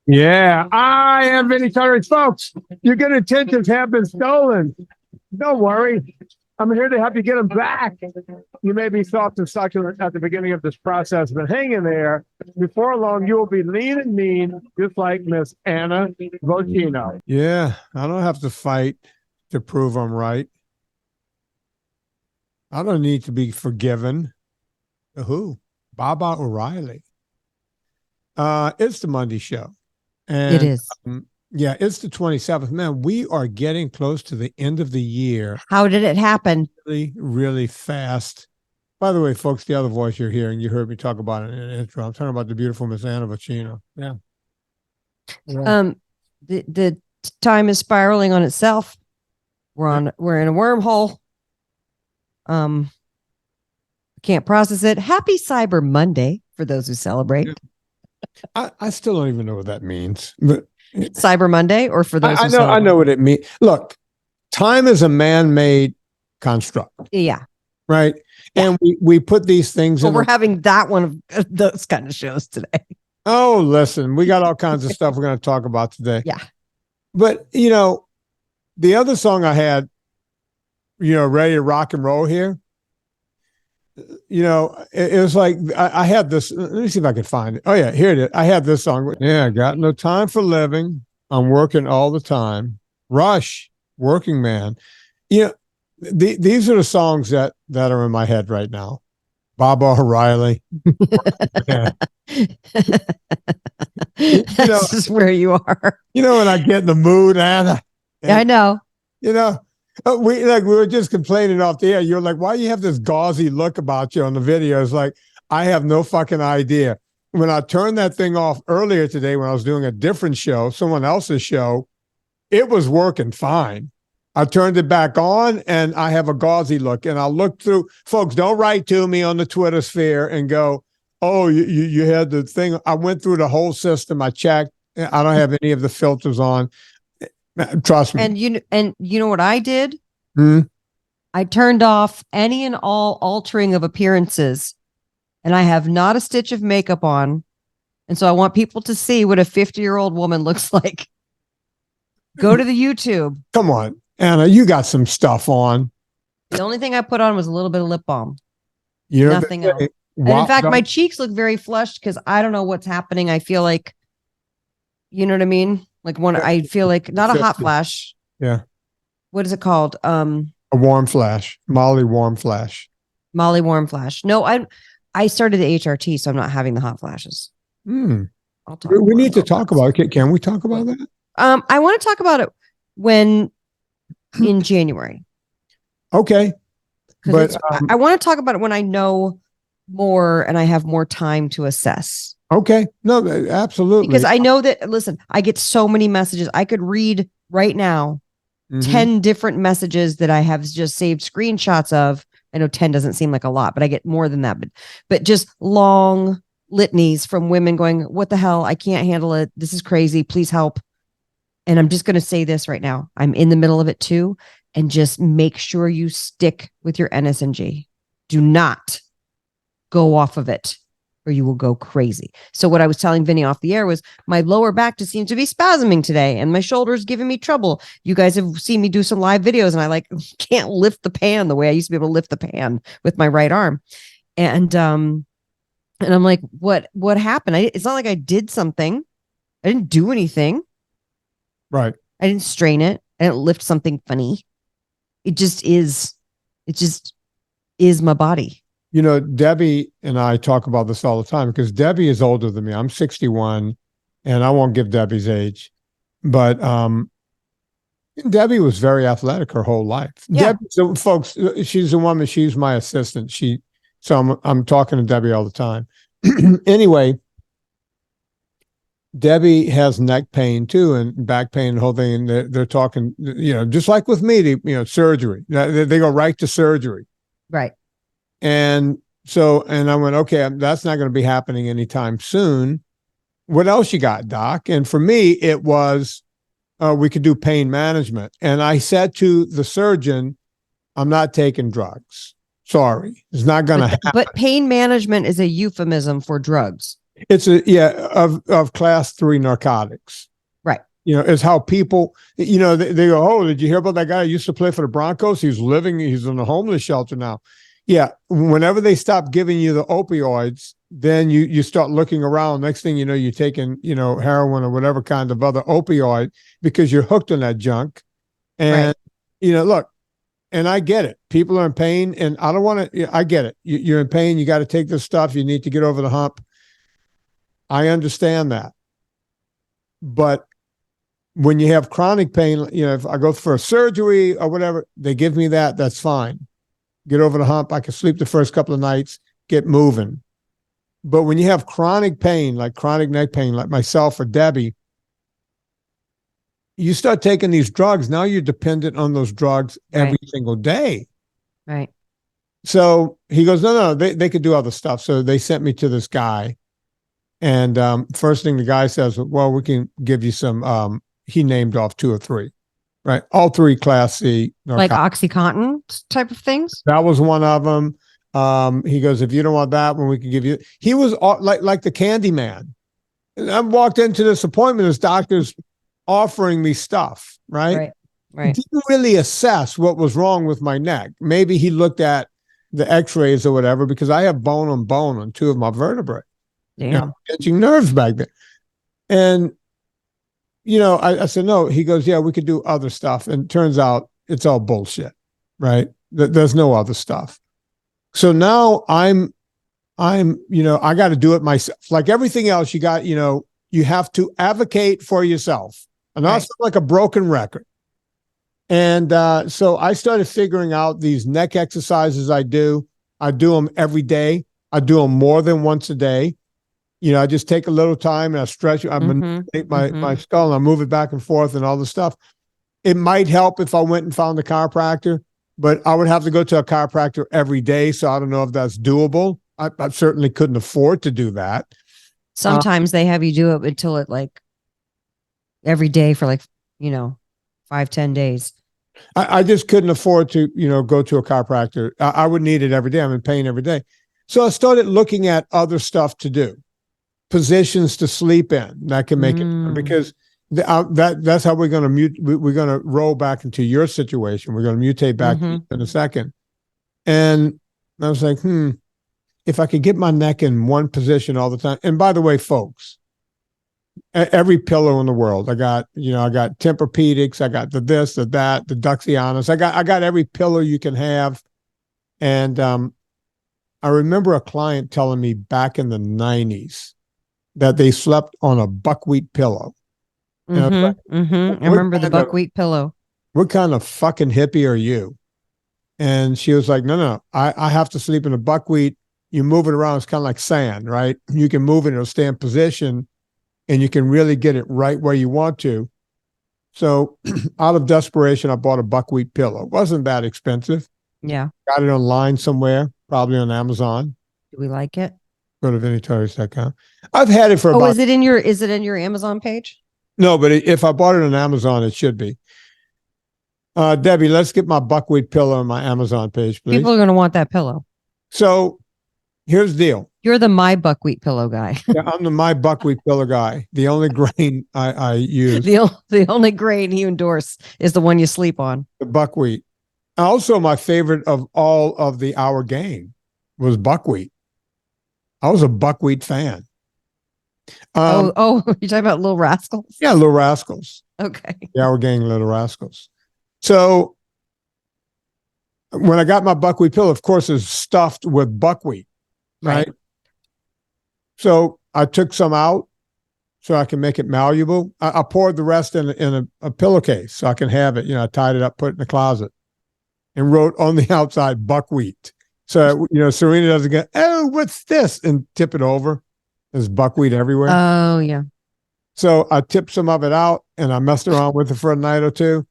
Yeah, I am Vinnie Tortorich. Folks, your good intentions have been stolen. Don't worry. I'm here to help you get them back. You may be soft and succulent at the beginning of this process, but hang in there. Before long, you will be lean and mean, just like Miss Anna Vocino. Yeah, I don't have to fight to prove I'm right. I don't need to be forgiven. Who? Baba O'Reilly. It's the Monday show. And, it is. Yeah, it's the 27th. Man, we are getting close to the end of the year. How did it happen? Really, really fast. By the way, folks, the other voice you're hearing, you heard me talk about it in an intro. I'm talking about the beautiful Miss Anna Vocino. Yeah. The time is spiraling on itself. We're in a wormhole. Can't process it. Happy Cyber Monday for those who celebrate. I still don't even know what that means. But Cyber Monday, or for those I know what it means. Look, time is a man-made construct. Yeah. Right. Yeah. And we put these things in. We're having that one of those kind of shows today. Oh, listen, we got all kinds of stuff we're going to talk about today. Yeah. But, the other song I had, ready to rock and roll here, it was like I had this. Let me see if I can find it. Oh, yeah, here it is. I had this song. Yeah, got no time for living. I'm working all the time. Rush, Working Man. These are the songs that are in my head right now. Baba O'Reilly. This is where you are. When I get in the mood, Anna. I know. We were just complaining off the air. You're like, why do you have this gauzy look about you on the videos? Like, I have no fucking idea. When I turned that thing off earlier today, when I was doing a different show, someone else's show, it was working fine. I turned it back on and I have a gauzy look, and I'll look through. Folks, don't write to me on the Twitter sphere and go, oh, you had the thing. I went through the whole system. I checked. I don't have any of the filters on. Trust me. And you know what I did? Hmm? I turned off any and all altering of appearances, and I have not a stitch of makeup on. And so I want people to see what a 50-year-old woman looks like. Go to the YouTube. Come on, Anna, you got some stuff on. The only thing I put on was a little bit of lip balm. You're nothing else. And in fact, my cheeks look very flushed because I don't know what's happening. I feel like, you know what I mean? Like when I feel like not a hot flash. Yeah. What is it called? A warm flash. Molly warm flash. Molly warm flash. No, I started the HRT, so I'm not having the hot flashes. We need to talk about it. Can we talk about that? I want to talk about it in January. Okay. But I want to talk about it when I know more and I have more time to assess. Okay. No, absolutely. Because I know that, listen, I get so many messages. I could read right now 10 different messages that I have just saved screenshots of. I know 10 doesn't seem like a lot, but I get more than that. But just long litanies from women going, what the hell? I can't handle it. This is crazy. Please help. And I'm just going to say this right now. I'm in the middle of it too. And just make sure you stick with your NSNG. Do not go off of it, or you will go crazy. So what I was telling Vinnie off the air was my lower back just seems to be spasming today, and my shoulder's giving me trouble. You guys have seen me do some live videos, and I can't lift the pan the way I used to be able to lift the pan with my right arm. And I'm like, what happened? It's not like I did something. I didn't do anything. Right. I didn't strain it. I didn't lift something funny. It just is my body. Debbie and I talk about this all the time because Debbie is older than me. I'm 61, and I won't give Debbie's age, but Debbie was very athletic her whole life. Yeah. Debbie, so folks, she's a woman. She's my assistant. So I'm talking to Debbie all the time. Anyway, Debbie has neck pain too, and back pain and the whole thing. And they're talking, just like with me, surgery. They go right to surgery. Right. And I went, okay, that's not going to be happening anytime soon. What else you got, Doc? And for me, it was, we could do pain management. And I said to the surgeon, I'm not taking drugs. Sorry. It's not going to happen. But pain management is a euphemism for drugs. It's of class 3 narcotics. Right. It's how people, they go, oh, did you hear about that guy who used to play for the Broncos? He's in a homeless shelter now. Yeah. Whenever they stop giving you the opioids, then you start looking around. Next thing you know, you're taking, heroin or whatever kind of other opioid because you're hooked on that junk. And, look, and I get it. People are in pain and I don't want to, I get it. You're in pain. You got to take this stuff. You need to get over the hump. I understand that. But when you have chronic pain, if I go for a surgery or whatever, they give me that, that's fine. Get over the hump. I can sleep the first couple of nights, get moving. But when you have chronic pain, like chronic neck pain, like myself or Debbie, you start taking these drugs. Now you're dependent on those drugs every single day. Right. So he goes, no, they could do other stuff. So they sent me to this guy. And first thing the guy says, well, we can give you some, he named off 2 or 3, right? All 3 class C. Like OxyContin type of things? That was one of them. He goes, if you don't want that one, we can give you. He was like the candy man. And I walked into this appointment, this doctor's offering me stuff, right? Right. Didn't really assess what was wrong with my neck. Maybe he looked at the x-rays or whatever, because I have bone on 2 of my vertebrae. Damn. Catching nerves back there. And, I said, no. He goes, yeah, we could do other stuff. And it turns out it's all bullshit, right? There's no other stuff. So now I got to do it myself. Like everything else, you got, you have to advocate for yourself. And I sound like a broken record. And so I started figuring out these neck exercises I do. I do them every day. I do them more than once a day. I just take a little time and I stretch. I manipulate my skull and I move it back and forth and all the stuff. It might help if I went and found a chiropractor, but I would have to go to a chiropractor every day. So I don't know if that's doable. I certainly couldn't afford to do that. Sometimes they have you do it until it every day for 5-10 days. I just couldn't afford to, go to a chiropractor. I would need it every day. I'm in pain every day. So I started looking at other stuff to do, positions to sleep in that can make it, because that's how we're going to we're going to roll back into your situation. We're going to mutate back in a second. And I was like, if I could get my neck in one position all the time. And by the way, folks, every pillow in the world, I got Tempur-Pedics, I got the this, the that, the Duxianas. I got every pillow you can have. And I remember a client telling me back in the 90s that they slept on a buckwheat pillow. I remember the buckwheat pillow. What kind of fucking hippie are you? And she was like, no, I have to sleep in a buckwheat. You move it around, it's kind of like sand, right? You can move it, it'll stay in position, and you can really get it right where you want to. So out of desperation, I bought a buckwheat pillow. It wasn't that expensive. Yeah. Got it online somewhere, probably on Amazon. Do we like it? Go to VinnieTortorich.com. I've had it for about... is it in your Amazon page? No, but if I bought it on Amazon, it should be. Debbie, let's get my buckwheat pillow on my Amazon page, please. People are going to want that pillow. So here's the deal. You're the My Buckwheat Pillow guy. Yeah, I'm the My Buckwheat Pillow guy. The only grain I use. The only grain you endorse is the one you sleep on. The buckwheat. Also, my favorite of all of the Our Gang was buckwheat. I was a buckwheat fan. You're talking about Little Rascals? Yeah, Little Rascals. Okay. The Our Gang, Little Rascals. So when I got my buckwheat pillow, of course, it's stuffed with buckwheat, right? So I took some out so I can make it malleable. I poured the rest in a pillowcase so I can have it. I tied it up, put it in the closet, and wrote on the outside buckwheat. So, Serena doesn't go, oh, what's this? And tip it over. There's buckwheat everywhere. Oh, yeah. So I tipped some of it out and I messed around with it for a night or two.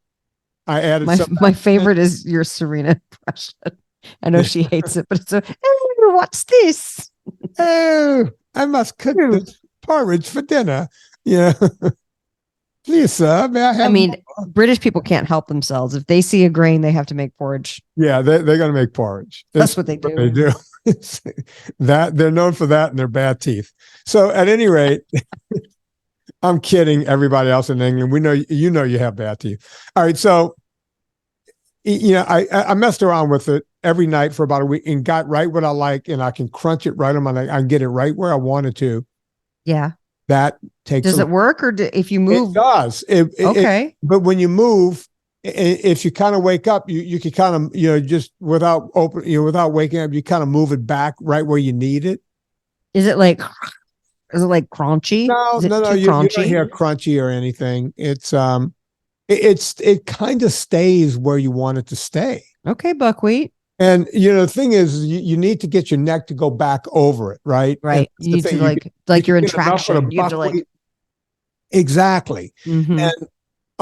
I added my favorite is your Serena impression. I know she hates it, but it's oh, what's this? Oh, I must cook this porridge for dinner. Yeah. Please, sir, may I have more? British people can't help themselves. If they see a grain, they have to make porridge. Yeah, they're going to make porridge. That's what they do. They do. That they're known for that and their bad teeth. So at any rate, I'm kidding everybody else in England. We know you have bad teeth. All right. So I messed around with it every night for about a week and got right what I like, and I can crunch it right on my neck. I can get it right where I wanted to. Yeah. That takes. Does it work, or if you move? It does. Okay. But when you move, if you kind of wake up, you can kind of, just without waking up, you kind of move it back right where you need it. Is it like crunchy? No, Is it no, too you don't crunchy? hear crunchy or anything. It kind of stays where you want it to stay. Okay, buckwheat. And the thing is, you need to get your neck to go back over it, right? Right. You need to like you're in traction. You have to like exactly. Mhm. And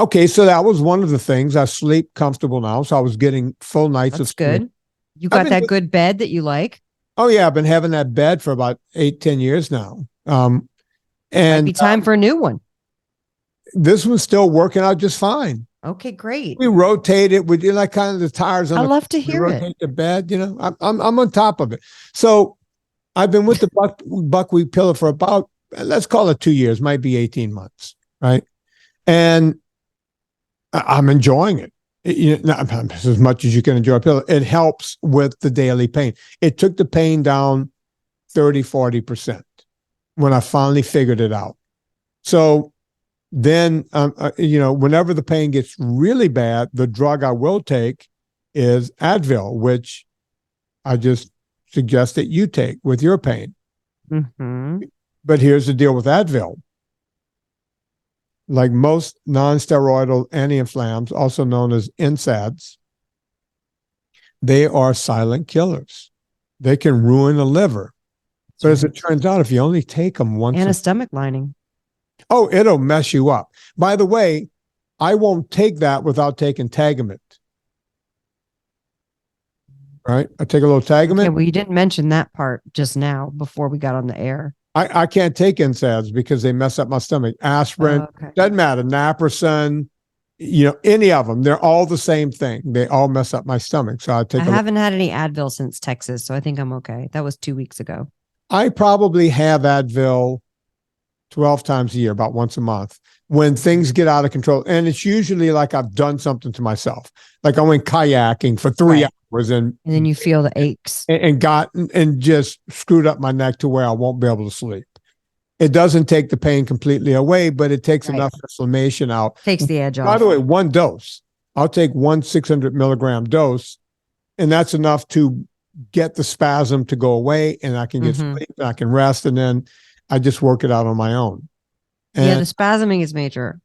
okay, so that was one of the things. I sleep comfortable now, so I was getting full nights of That's sleep. good. You got that good bed that you like. Oh yeah, I've been having that bed for about 8-10 years now. Might And be time for a new one. this one's still working out just fine. Okay, great. We rotate it. We do like kind of the tires on. I love to hear rotate it. the bed. I'm on top of it. So I've been with the buckwheat pillow for about, let's call it 2 years, might be 18 months, right? And I'm enjoying it. Not as much as you can enjoy a pillow. It helps with the daily pain. It took the pain down 30-40% when I finally figured it out. So then, whenever the pain gets really bad, the drug I will take is Advil, which I just suggest that you take with your pain. Mm-hmm. But here's the deal with Advil. Like most non-steroidal anti-inflammatories, also known as NSAIDs, they are silent killers. They can ruin the liver. But as it turns out, if you only take them once, And a stomach lining. oh, it'll mess you up. By the way, I won't take that without taking Tagamet. Right? I take a little Tagamet. Okay, well, you didn't mention that part just now before we got on the air. I can't take NSAIDs because they mess up my stomach. Aspirin, Okay. doesn't matter. Naproxen, any of them. They're all the same thing. They all mess up my stomach. So I haven't had any Advil since Texas, so I think I'm okay. That was 2 weeks ago. I probably have Advil 12 times a year, about once a month, when things get out of control. And it's usually like I've done something to myself. Like I went kayaking for 3 hours and then you feel the aches. And just screwed up my neck to where I won't be able to sleep. It doesn't take the pain completely away, but it takes enough inflammation out. Takes the edge off. By the way, one dose. I'll take one 600 milligram dose, and that's enough to get the spasm to go away, and I can get sleep, and I can rest, and then I just work it out on my own. And the spasming is major.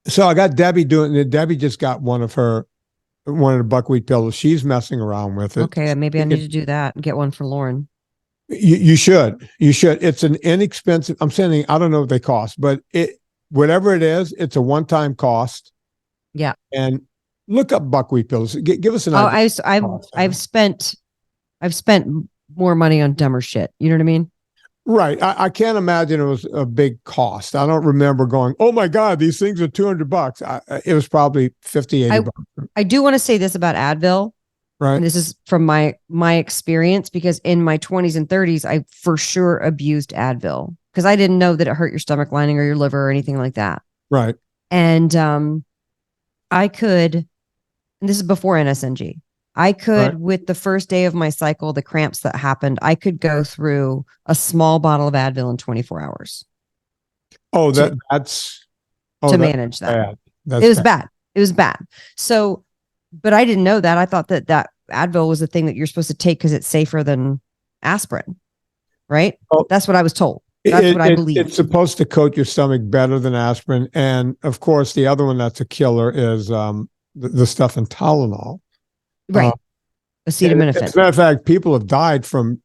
so I got Debbie doing it. Debbie just got one of the buckwheat pillows. She's messing around with it. Okay, maybe I need to do that and get one for Lauren. You should. It's an inexpensive. I'm saying, I don't know what they cost, but whatever it is, it's a one-time cost. Yeah. And look up buckwheat pills. Give us an idea. I've spent more money on dumber shit. You know what I mean? Right. I can't imagine it was a big cost. I don't remember going, oh my God, these things are $200. It was probably $50, $80. I do want to say this about Advil. Right. And this is from my experience, because in my 20s and 30s, I for sure abused Advil because I didn't know that it hurt your stomach lining or your liver or anything like that. Right. And I could, and this is before NSNG, I could, with the first day of my cycle, the cramps that happened, I could go through a small bottle of Advil in 24 hours. Oh, that's to manage that. Bad. It was bad. It was bad. So, but I didn't know that. I thought that Advil was the thing that you're supposed to take because it's safer than aspirin, right? Oh, that's what I was told. That's what I believe. It's supposed to coat your stomach better than aspirin. And of course, the other one that's a killer is the stuff in Tylenol. Right. Acetaminophen. As a matter of fact, people have died from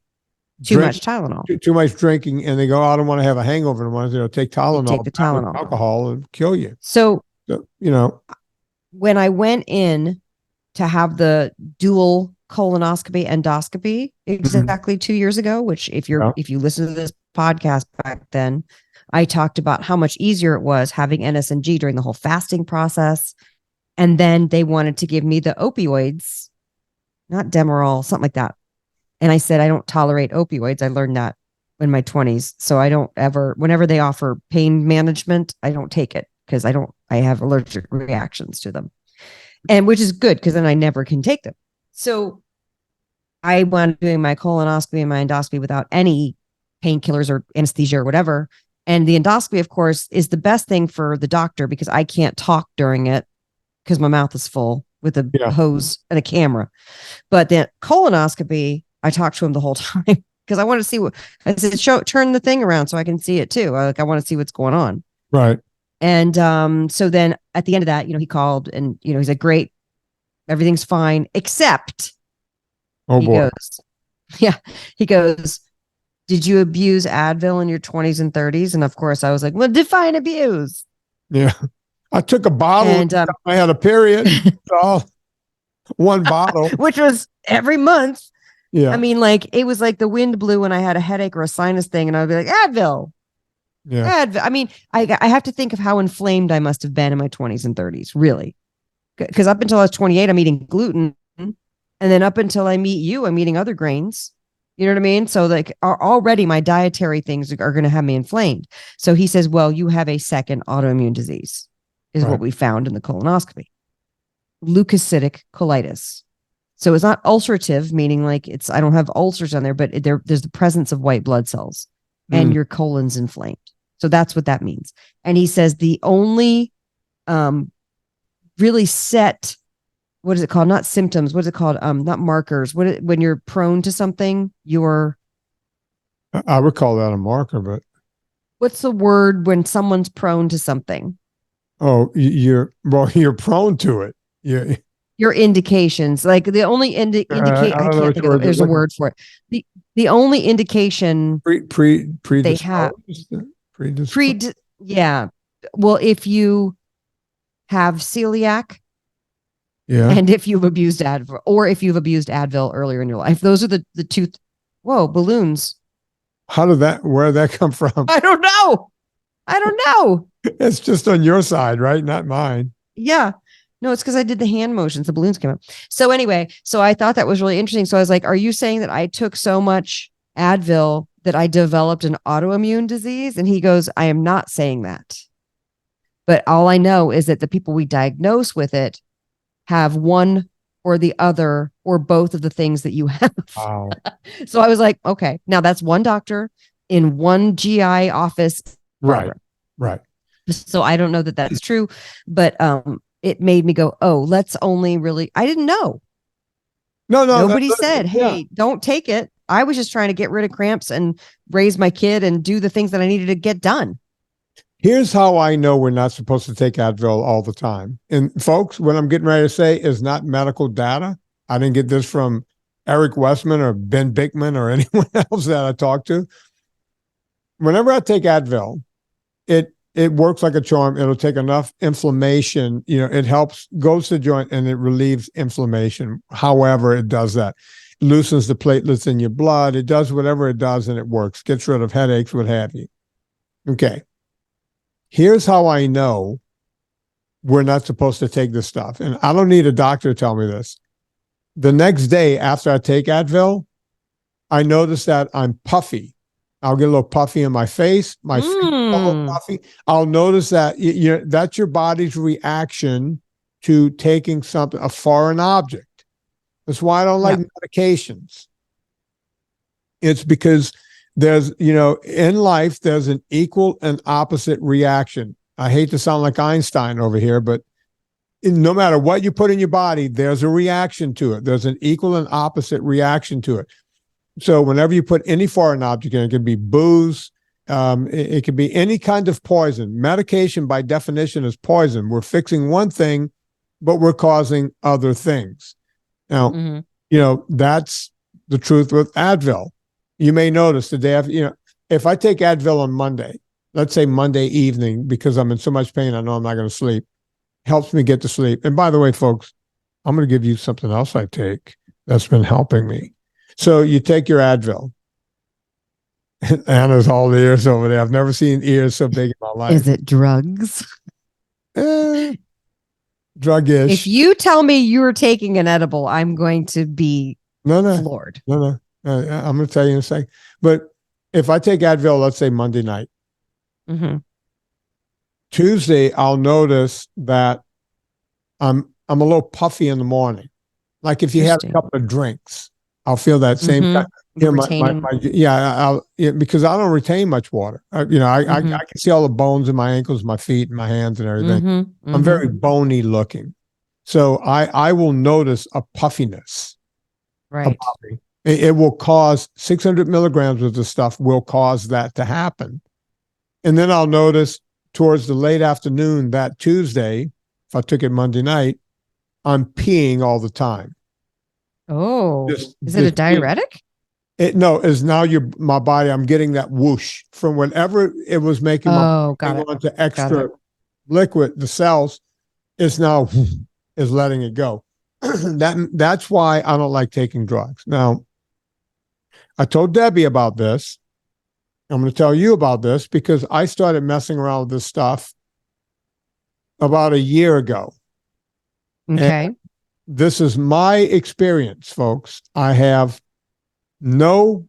too much Tylenol. Too much drinking, and they go, I don't want to have a hangover. And take Tylenol. Take the Tylenol. Alcohol and kill you. So, when I went in to have the dual colonoscopy endoscopy exactly 2 years ago, which if you listen to this podcast back then, I talked about how much easier it was having NSNG during the whole fasting process. And then they wanted to give me the opioids, not Demerol, something like that. And I said, I don't tolerate opioids. I learned that in my 20s. So I don't ever, whenever they offer pain management, I don't take it because I have allergic reactions to them. And which is good because then I never can take them. So I went doing my colonoscopy and my endoscopy without any painkillers or anesthesia or whatever. And the endoscopy, of course, is the best thing for the doctor because I can't talk during it because my mouth is full with a hose and a camera. But the colonoscopy, I talked to him the whole time because I want to see what I said. Turn the thing around so I can see it too. I want to see what's going on. Right. And so then at the end of that, he called and he said, "Great, everything's fine, except." Oh he boy. He goes, "Did you abuse Advil in your 20s and 30s?" And of course, I was like, "Well, define abuse." Yeah, I took a bottle. And I had a period. So one bottle, which was every month. Yeah. I mean, like it was like the wind blew when I had a headache or a sinus thing, and I'd be like, Advil. Yeah. Advil. I mean, I have to think of how inflamed I must have been in my 20s and 30s, really. Because up until I was 28, I'm eating gluten. And then up until I meet you, I'm eating other grains. You know what I mean? So like already my dietary things are going to have me inflamed. So he says, well, you have a second autoimmune disease is what we found in the colonoscopy. Leukocytic colitis. So it's not ulcerative, meaning like I don't have ulcers on there, but there's the presence of white blood cells and your colon's inflamed. So that's what that means. And he says the only really set, what is it called? Not symptoms. What is it called? Not markers. When you're prone to something, I would call that a marker, but what's the word when someone's prone to something? Oh, you're prone to it. Yeah. Your indications, like the only indicate. I can't think of it. There's a word for it. The only indication they have. Yeah. Well, if you have celiac. Yeah. And if you've abused Advil, or if you've abused Advil earlier in your life, those are the two. Whoa, balloons. Where did that come from? I don't know. It's just on your side, right? Not mine. Yeah. No, it's because I did the hand motions. The balloons came up. So anyway, I thought that was really interesting. So I was like, are you saying that I took so much Advil that I developed an autoimmune disease? And he goes, I am not saying that. But all I know is that the people we diagnose with it have one or the other or both of the things that you have. Wow. So I was like, okay, now that's one doctor in one GI office. Right. So I don't know that that's true, but it made me go, oh, let's only really, I didn't know. No. Nobody said, hey, don't take it. I was just trying to get rid of cramps and raise my kid and do the things that I needed to get done. Here's how I know we're not supposed to take Advil all the time. And folks, what I'm getting ready to say is not medical data. I didn't get this from Eric Westman or Ben Bickman or anyone else that I talked to. Whenever I take Advil, it works like a charm. It'll take enough inflammation. It helps, goes to the joint and it relieves inflammation. However, it does that. It loosens the platelets in your blood. It does whatever it does and it works. Gets rid of headaches, what have you. Okay. Here's how I know we're not supposed to take this stuff. And I don't need a doctor to tell me this. The next day after I take Advil, I notice that I'm puffy. I'll get a little puffy in my face. My feet a little puffy. I'll notice that that's your body's reaction to taking something, a foreign object. That's why I don't like medications. It's because there's, in life, there's an equal and opposite reaction. I hate to sound like Einstein over here, but no matter what you put in your body, there's a reaction to it. There's an equal and opposite reaction to it. So whenever you put any foreign object in, it can be booze, it can be any kind of poison. Medication, by definition, is poison. We're fixing one thing, but we're causing other things. Now, that's the truth with Advil. You may notice the day after, if I take Advil on Monday, let's say Monday evening, because I'm in so much pain, I know I'm not going to sleep, helps me get to sleep. And by the way, folks, I'm going to give you something else I take that's been helping me. So you take your Advil. Anna's all ears over there. I've never seen ears so big in my life. Is it drugs? Druggish. If you tell me you're taking an edible, I'm going to be floored. No. I'm going to tell you in a second. But if I take Advil, let's say Monday night, Mm-hmm. Tuesday, I'll notice that I'm a little puffy in the morning. Like if you had a Interesting. couple of drinks, I'll feel that same Mhm. kind. You're My, retaining. because I don't retain much water. I Mhm. can see all the bones in my ankles, my feet, and my hands and everything. Mhm. I'm very bony looking. So I will notice a puffiness right. about me. It will cause 600 milligrams of the stuff will cause that to happen. And then I'll notice towards the late afternoon that Tuesday, if I took it Monday night, I'm peeing all the time. Oh, Just is it a peeing. diuretic? No, is now my body, I'm getting that whoosh from whatever it was making my body got hang it. on to extra liquid, the cells, is now is letting it go. That's why I don't like taking drugs. Now, I told Debbie about this. I'm going to tell you about this because I started messing around with this stuff about a year ago. Okay. And this is my experience, folks. I have no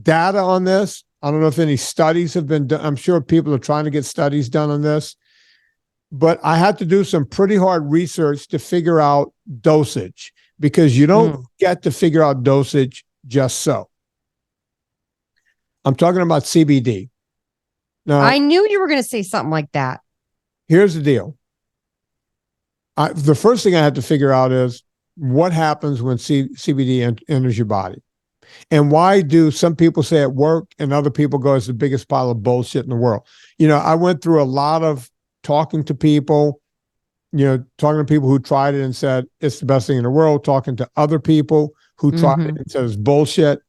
data on this. I don't know if any studies have been done. I'm sure people are trying to get studies done on this, but I had to do some pretty hard research to figure out dosage because you don't get to figure out dosage just so. I'm talking about CBD. Now, I knew you were going to say something like that. here's the deal. The first thing I had to figure out is what happens when CBD enters your body. And why do some people say it work and other people go, it's the biggest pile of bullshit in the world? I went through a lot of talking to people, talking to people who tried it and said it's the best thing in the world, talking to other people who tried it and said it's bullshit.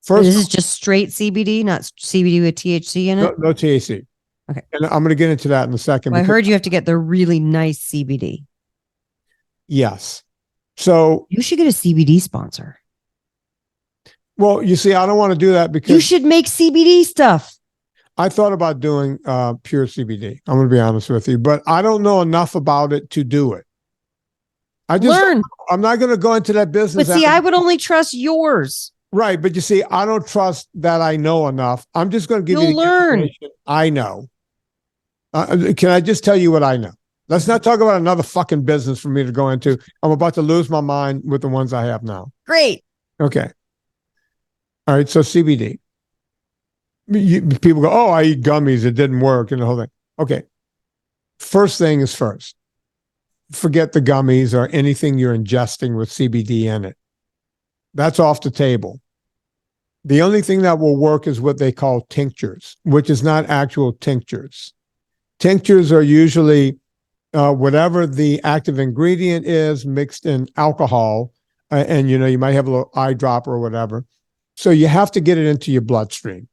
First, this is just straight CBD, not CBD with THC in it? No THC. Okay. And I'm going to get into that in a second. Well, I heard you have to get the really nice CBD. Yes. So you should get a CBD sponsor. Well, you see, I don't want to do that because you should make CBD stuff. I thought about doing pure CBD. I'm going to be honest with you, but I don't know enough about it to do it. I just learn. I'm not going to go into that business. But see, I would only trust yours. Right. But you see, I don't trust that I know enough. I'm just going to give you the information I know. Can I just tell you what I know? Let's not talk about another fucking business for me to go into. I'm about to lose my mind with the ones I have now. Great. Okay. All right. So CBD. People go, oh, I eat gummies. It didn't work and the whole thing. Okay. First thing is first. Forget the gummies or anything you're ingesting with CBD in it. That's off the table. The only thing that will work is what they call tinctures, which is not actual tinctures. Tinctures are usually whatever the active ingredient is mixed in alcohol, and you might have a little eye drop or whatever. So you have to get it into your bloodstream.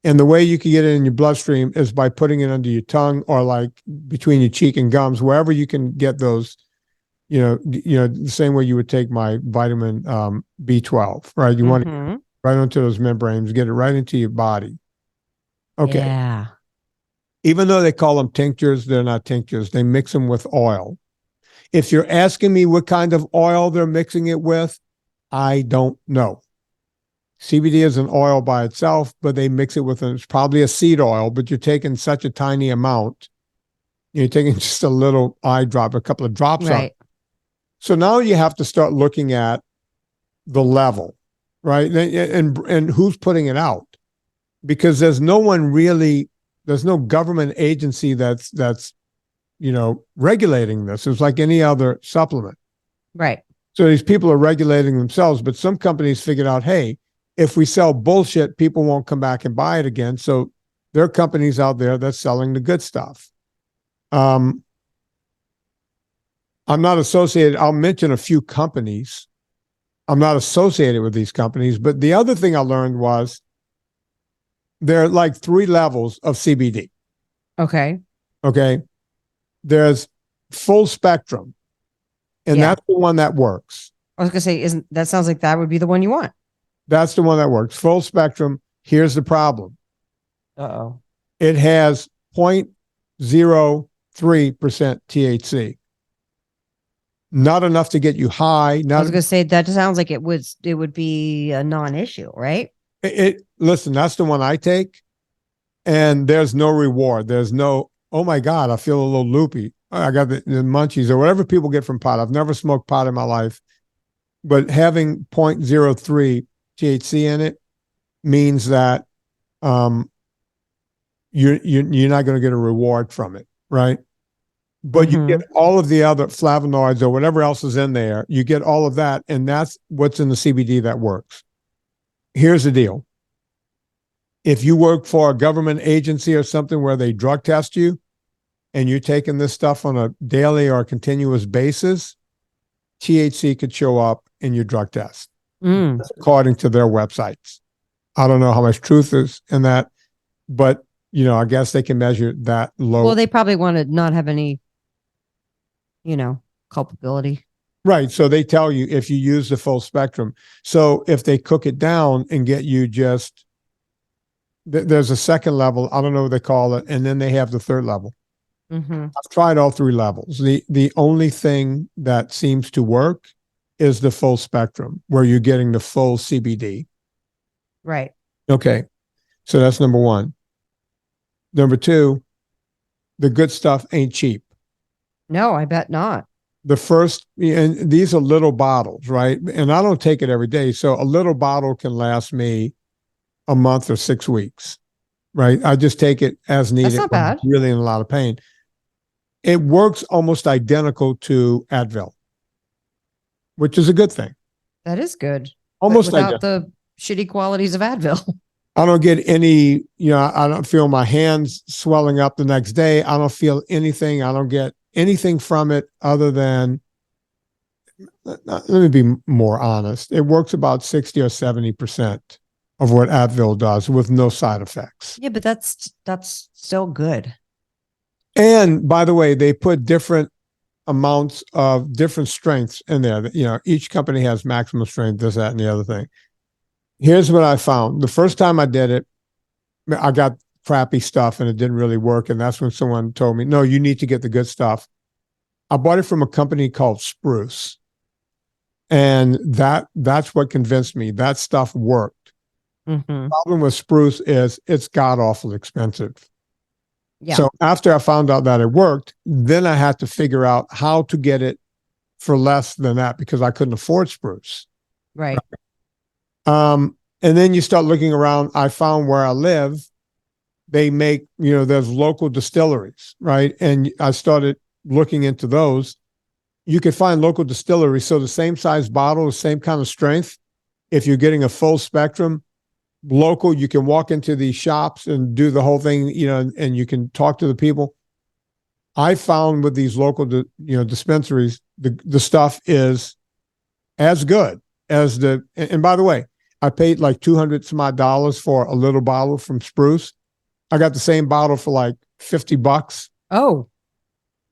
And the way you can get it in your bloodstream is by putting it under your tongue or like between your cheek and gums, wherever you can get those, the same way you would take my vitamin B12, right? You want it right onto those membranes, get it right into your body. Okay. Yeah. Even though they call them tinctures, they're not tinctures. They mix them with oil. If you're asking me what kind of oil they're mixing it with, I don't know. CBD is an oil by itself, but they mix it with it's probably a seed oil, but you're taking such a tiny amount. You're taking just a little eye drop, a couple of drops right. up. So now you have to start looking at the level, right? And who's putting it out? Because there's no government agency that's regulating this. It's like any other supplement. Right. So these people are regulating themselves, but some companies figured out, hey, if we sell bullshit, people won't come back and buy it again. So there are companies out there that's selling the good stuff. I'm not associated. I'll mention a few companies. I'm not associated with these companies. But the other thing I learned was there are like 3 levels of CBD. Okay. Okay. There's full spectrum. And that's the one that works. I was going to say, that sounds like that would be the one you want. That's the one that works. Full spectrum. Here's the problem. Uh-oh. It has 0.03% THC. not enough to get you high. I Not was going to say that sounds like it would be a non-issue, right? listen, that's the one I take, and there's no reward. There's no, oh my God, I feel a little loopy. I got the munchies or whatever people get from pot. I've never smoked pot in my life, but having 0.03 THC in it means that you're not going to get a reward from it, right? But you get all of the other flavonoids or whatever else is in there. You get all of that, and that's what's in the CBD that works. Here's the deal. If you work for a government agency or something where they drug test you and you're taking this stuff on a daily or a continuous basis, THC could show up in your drug test, according to their websites. I don't know how much truth is in that, but I guess they can measure that low. Well, they probably want to not have any, culpability. Right. So they tell you if you use the full spectrum. So if they cook it down and get you just, there's a second level, I don't know what they call it, and then they have the third level. I've tried all three levels. The only thing that seems to work is the full spectrum, where you're getting the full CBD. Right. Okay. So that's number one. Number two, the good stuff ain't cheap. No, I bet not. The first, and these are little bottles, right? And I don't take it every day. So a little bottle can last me a month or 6 weeks, right? I just take it as needed. That's not bad. I'm really in a lot of pain. It works almost identical to Advil, which is a good thing. That is good. Almost without identical. the shitty qualities of Advil. I don't get any, I don't feel my hands swelling up the next day. I don't feel anything. I don't get anything from it other than, let me be more honest. It works about 60 or 70% of what Advil does with no side effects. Yeah, but that's still good. And by the way, they put different amounts of different strengths in there. Each company has maximum strength, this, that, and the other thing. Here's what I found. The first time I did it, I got crappy stuff and it didn't really work. And that's when someone told me, no, you need to get the good stuff. I bought it from a company called Spruce. And that's what convinced me. That stuff worked. The problem with Spruce is it's god-awful expensive. Yeah. So after I found out that it worked, then I had to figure out how to get it for less than that because I couldn't afford Spruce. Right. And then you start looking around. I found where I live, they make, there's local distilleries, right? And I started looking into those. You could find local distilleries. So the same size bottle, the same kind of strength. If you're getting a full spectrum, local, you can walk into these shops and do the whole thing, and you can talk to the people. I found with these local, dispensaries, the stuff is as good as and by the way, I paid like $200 some odd for a little bottle from Spruce. I got the same bottle for like $50. Oh,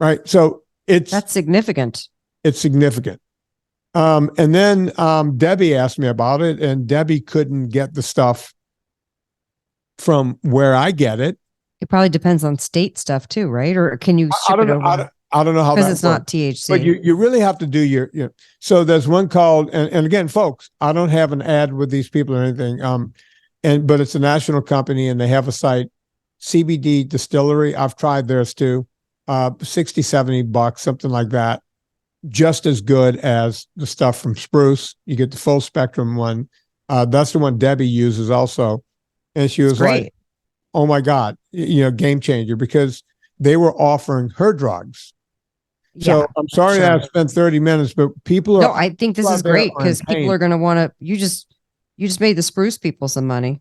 right. So that's significant. It's significant. And then Debbie asked me about it, and Debbie couldn't get the stuff from where I get it. It probably depends on state stuff too, right? Or can you ship it over? I don't know how that because it's not THC. But you really have to do your so there's one called, and again, folks, I don't have an ad with these people or anything. But it's a national company and they have a site, CBD Distillery. I've tried theirs too. $60, $70, something like that. Just as good as the stuff from Spruce. You get the full spectrum one. That's the one Debbie uses also. And she was like, oh my God, game changer, because they were offering her drugs. So I'm sorry that I spent 30 minutes, but people are. No, I think this is great because people are going to want to. You just made the Spruce people some money,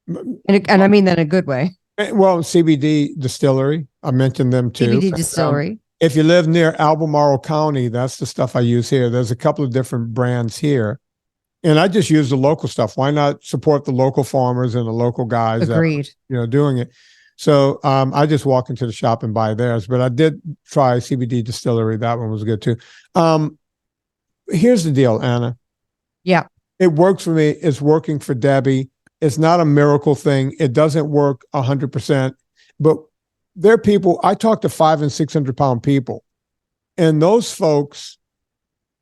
and I mean that in a good way. Well, CBD Distillery, I mentioned them too. CBD Distillery. If you live near Albemarle County, that's the stuff I use here. There's a couple of different brands here, and I just use the local stuff. Why not support the local farmers and the local guys? Agreed. That, doing it. So I just walk into the shop and buy theirs, but I did try CBD Distillery. That one was good too. Here's the deal, Anna. Yeah. It works for me. It's working for Debbie. It's not a miracle thing. It doesn't work 100%, but there are people, I talk to 500 and 600 pound people, and those folks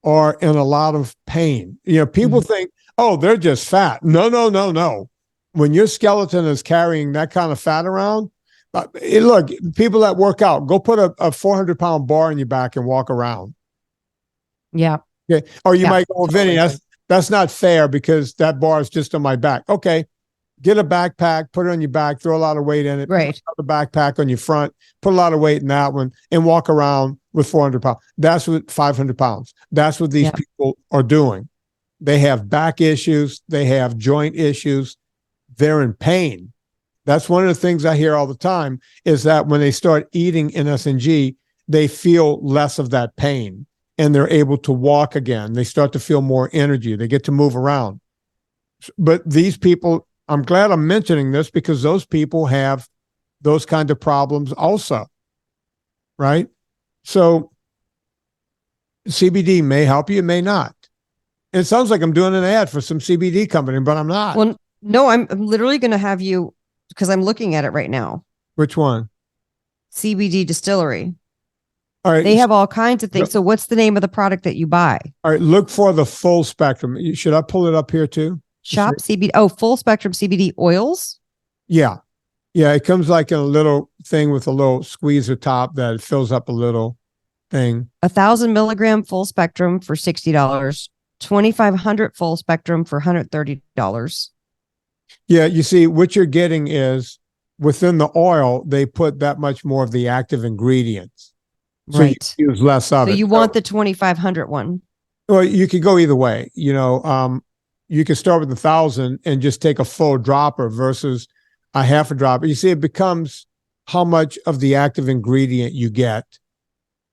are in a lot of pain. People think, oh, they're just fat. No. When your skeleton is carrying that kind of fat around, look, people that work out, go put a 400-pound bar on your back and walk around. Yeah. Okay. Or you might go, Vinny, that's not fair because that bar is just on my back. Okay. Get a backpack, put it on your back, throw a lot of weight in it. Right. Put the backpack on your front, put a lot of weight in that one, and walk around with 400 pounds. That's what 500 pounds. That's what these people are doing. They have back issues. They have joint issues. They're in pain. That's one of the things I hear all the time is that when they start eating NSNG, they feel less of that pain and they're able to walk again. They start to feel more energy. They get to move around. But these people, I'm glad I'm mentioning this because those people have those kind of problems also, right? So CBD may help you, it may not. It sounds like I'm doing an ad for some CBD company, but I'm not. Well, no, I'm literally going to have you, because I'm looking at it right now. Which one? CBD Distillery. All right. They have all kinds of things. So what's the name of the product that you buy? All right. Look for the full spectrum. Should I pull it up here too? Shop CBD. Oh, full spectrum CBD oils. Yeah. Yeah. It comes like in a little thing with a little squeezer top that fills up a little thing. 1,000 milligram full spectrum for $60. 2,500 full spectrum for $130. Yeah. You see, what you're getting is within the oil, they put that much more of the active ingredients. So Right. you use less of it. So you want the 2,500 one. Well, you could go either way. You could start with 1,000 and just take a full dropper versus a half a dropper. You see, it becomes how much of the active ingredient you get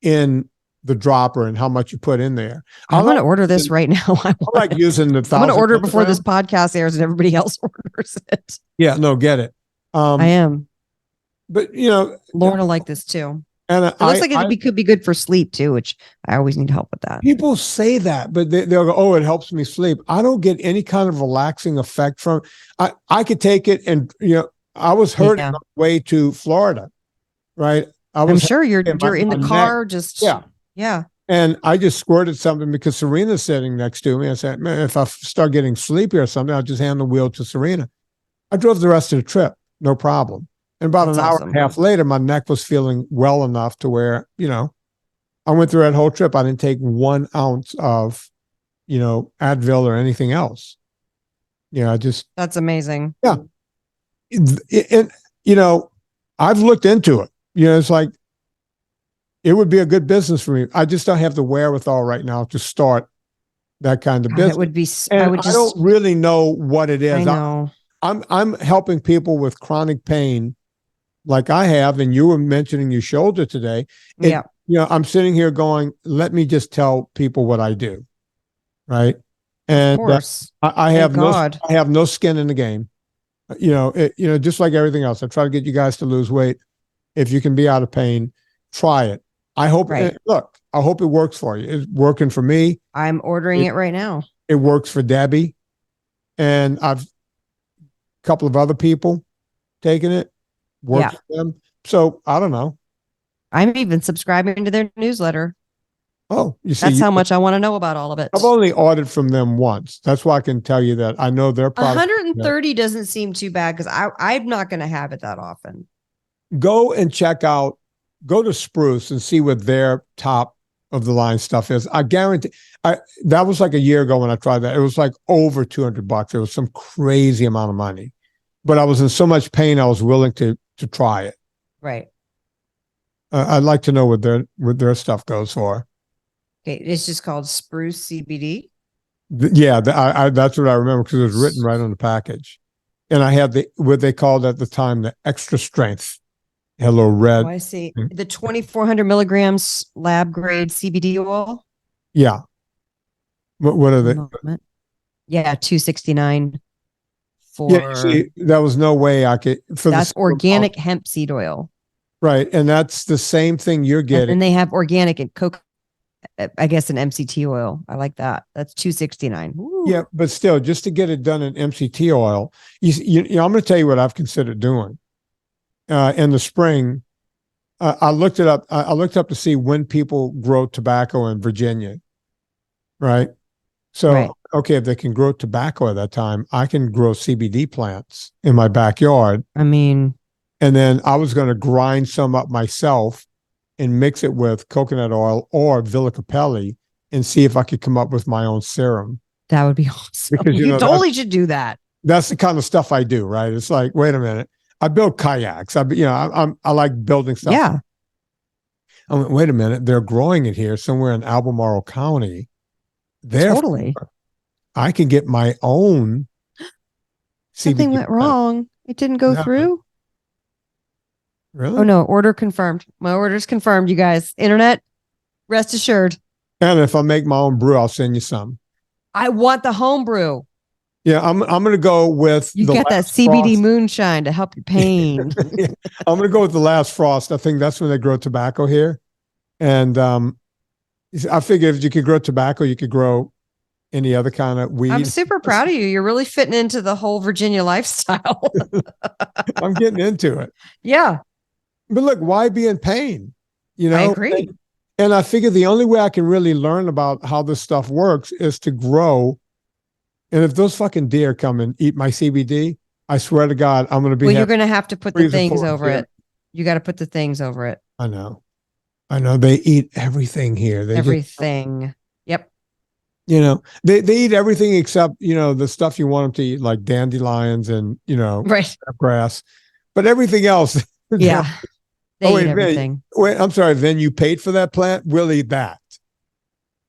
in the dropper and how much you put in there. I'm going to order this right now. I like using the 1,000. I'm going to order it before this podcast airs and everybody else orders it. Yeah, no, get it. I am. But, Lorna like this too. And It looks like it could be good for sleep too, which I always need help with that. People say that, but they'll go, oh, it helps me sleep. I don't get any kind of relaxing effect from it. I could take it and, I was hurting on the way to Florida, right? I'm sure you're in the car just. Yeah. And I just squirted something because Serena's sitting next to me. I said, man, if I start getting sleepy or something, I'll just hand the wheel to Serena. I drove the rest of the trip, no problem. And about an hour and a half later, my neck was feeling well enough to where, I went through that whole trip. I didn't take 1 ounce of, Advil or anything else. That's amazing. Yeah. And, I've looked into it. It's like, it would be a good business for me. I just don't have the wherewithal right now to start that kind of business. It would be, I don't really know what it is. I know. I'm helping people with chronic pain like I have, and you were mentioning your shoulder today. I'm sitting here going, let me just tell people what I do. Right. And I have no skin in the game. Just like everything else, I try to get you guys to lose weight. If you can be out of pain, try it. I hope, I hope it works for you. It's working for me. I'm ordering it right now. It works for Debbie. And I've a couple of other people taking it. Works for them. So I don't know. I'm even subscribing to their newsletter. Oh, you see, that's how much I want to know about all of it. I've only ordered from them once. That's why I can tell you that I know their product. 130 doesn't seem too bad because I'm not going to have it that often. Go and check out, go to Spruce and see what their top of the line stuff is. I guarantee that was like a year ago when I tried that. It was like over $200. It was some crazy amount of money, but I was in so much pain. I was willing to try it. Right. I'd like to know what their stuff goes for. Okay. It's just called Spruce CBD. That's what I remember because it was written right on the package. And I had what they called at the time, the extra strength. Hello, red. Oh, I see. The 2,400 milligrams lab grade CBD oil. Yeah. What are they? Yeah, 269 for. Yeah, see, there was no way I could. That's organic hemp seed oil. Right, and that's the same thing you're getting. And they have organic and coke. I guess an MCT oil. I like that. That's 269. Ooh. Yeah, but still, just to get it done in MCT oil, I'm going to tell you what I've considered doing. In the spring, I looked it up. I looked up to see when people grow tobacco in Virginia, right? So, Right. okay, if they can grow tobacco at that time, I can grow CBD plants in my backyard. I mean, And then I was going to grind some up myself and mix it with coconut oil or Villicapelli and see if I could come up with my own serum. that would be awesome. Because, You totally should do that. That's the kind of stuff I do, right? It's like, wait a minute. I build kayaks. I like building stuff. Yeah. I went, wait a minute. They're growing it here somewhere in Albemarle County. Totally. I can get my own. Something CBD went plant. wrong. It didn't go through. Really? Oh no, order confirmed. My order's confirmed, you guys. Internet, rest assured. And if I make my own brew, I'll send you some. I want the home brew. Yeah, I'm going to go with You get that CBD moonshine to help your pain. Yeah, I'm going to go with the last frost. I think that's when they grow tobacco here. And I figure if you could grow tobacco, you could grow any other kind of weed. I'm super proud of you. You're really fitting into the whole Virginia lifestyle. I'm getting into it. Yeah. But look, why be in pain? You know, I agree. And I figure the only way I can really learn about how this stuff works is to grow. And if those fucking deer come and eat my CBD, I swear to God, I'm going to be. Well, you're going to have to put the things over deer. it. You got to put the things over it. I know. They eat everything here. Everything. Yep. You know, they eat everything except, the stuff you want them to eat, like dandelions and, Right. grass. But everything else. Yeah. They eat Vin, everything. wait, I'm sorry, Vin, you paid for that plant? We'll eat that.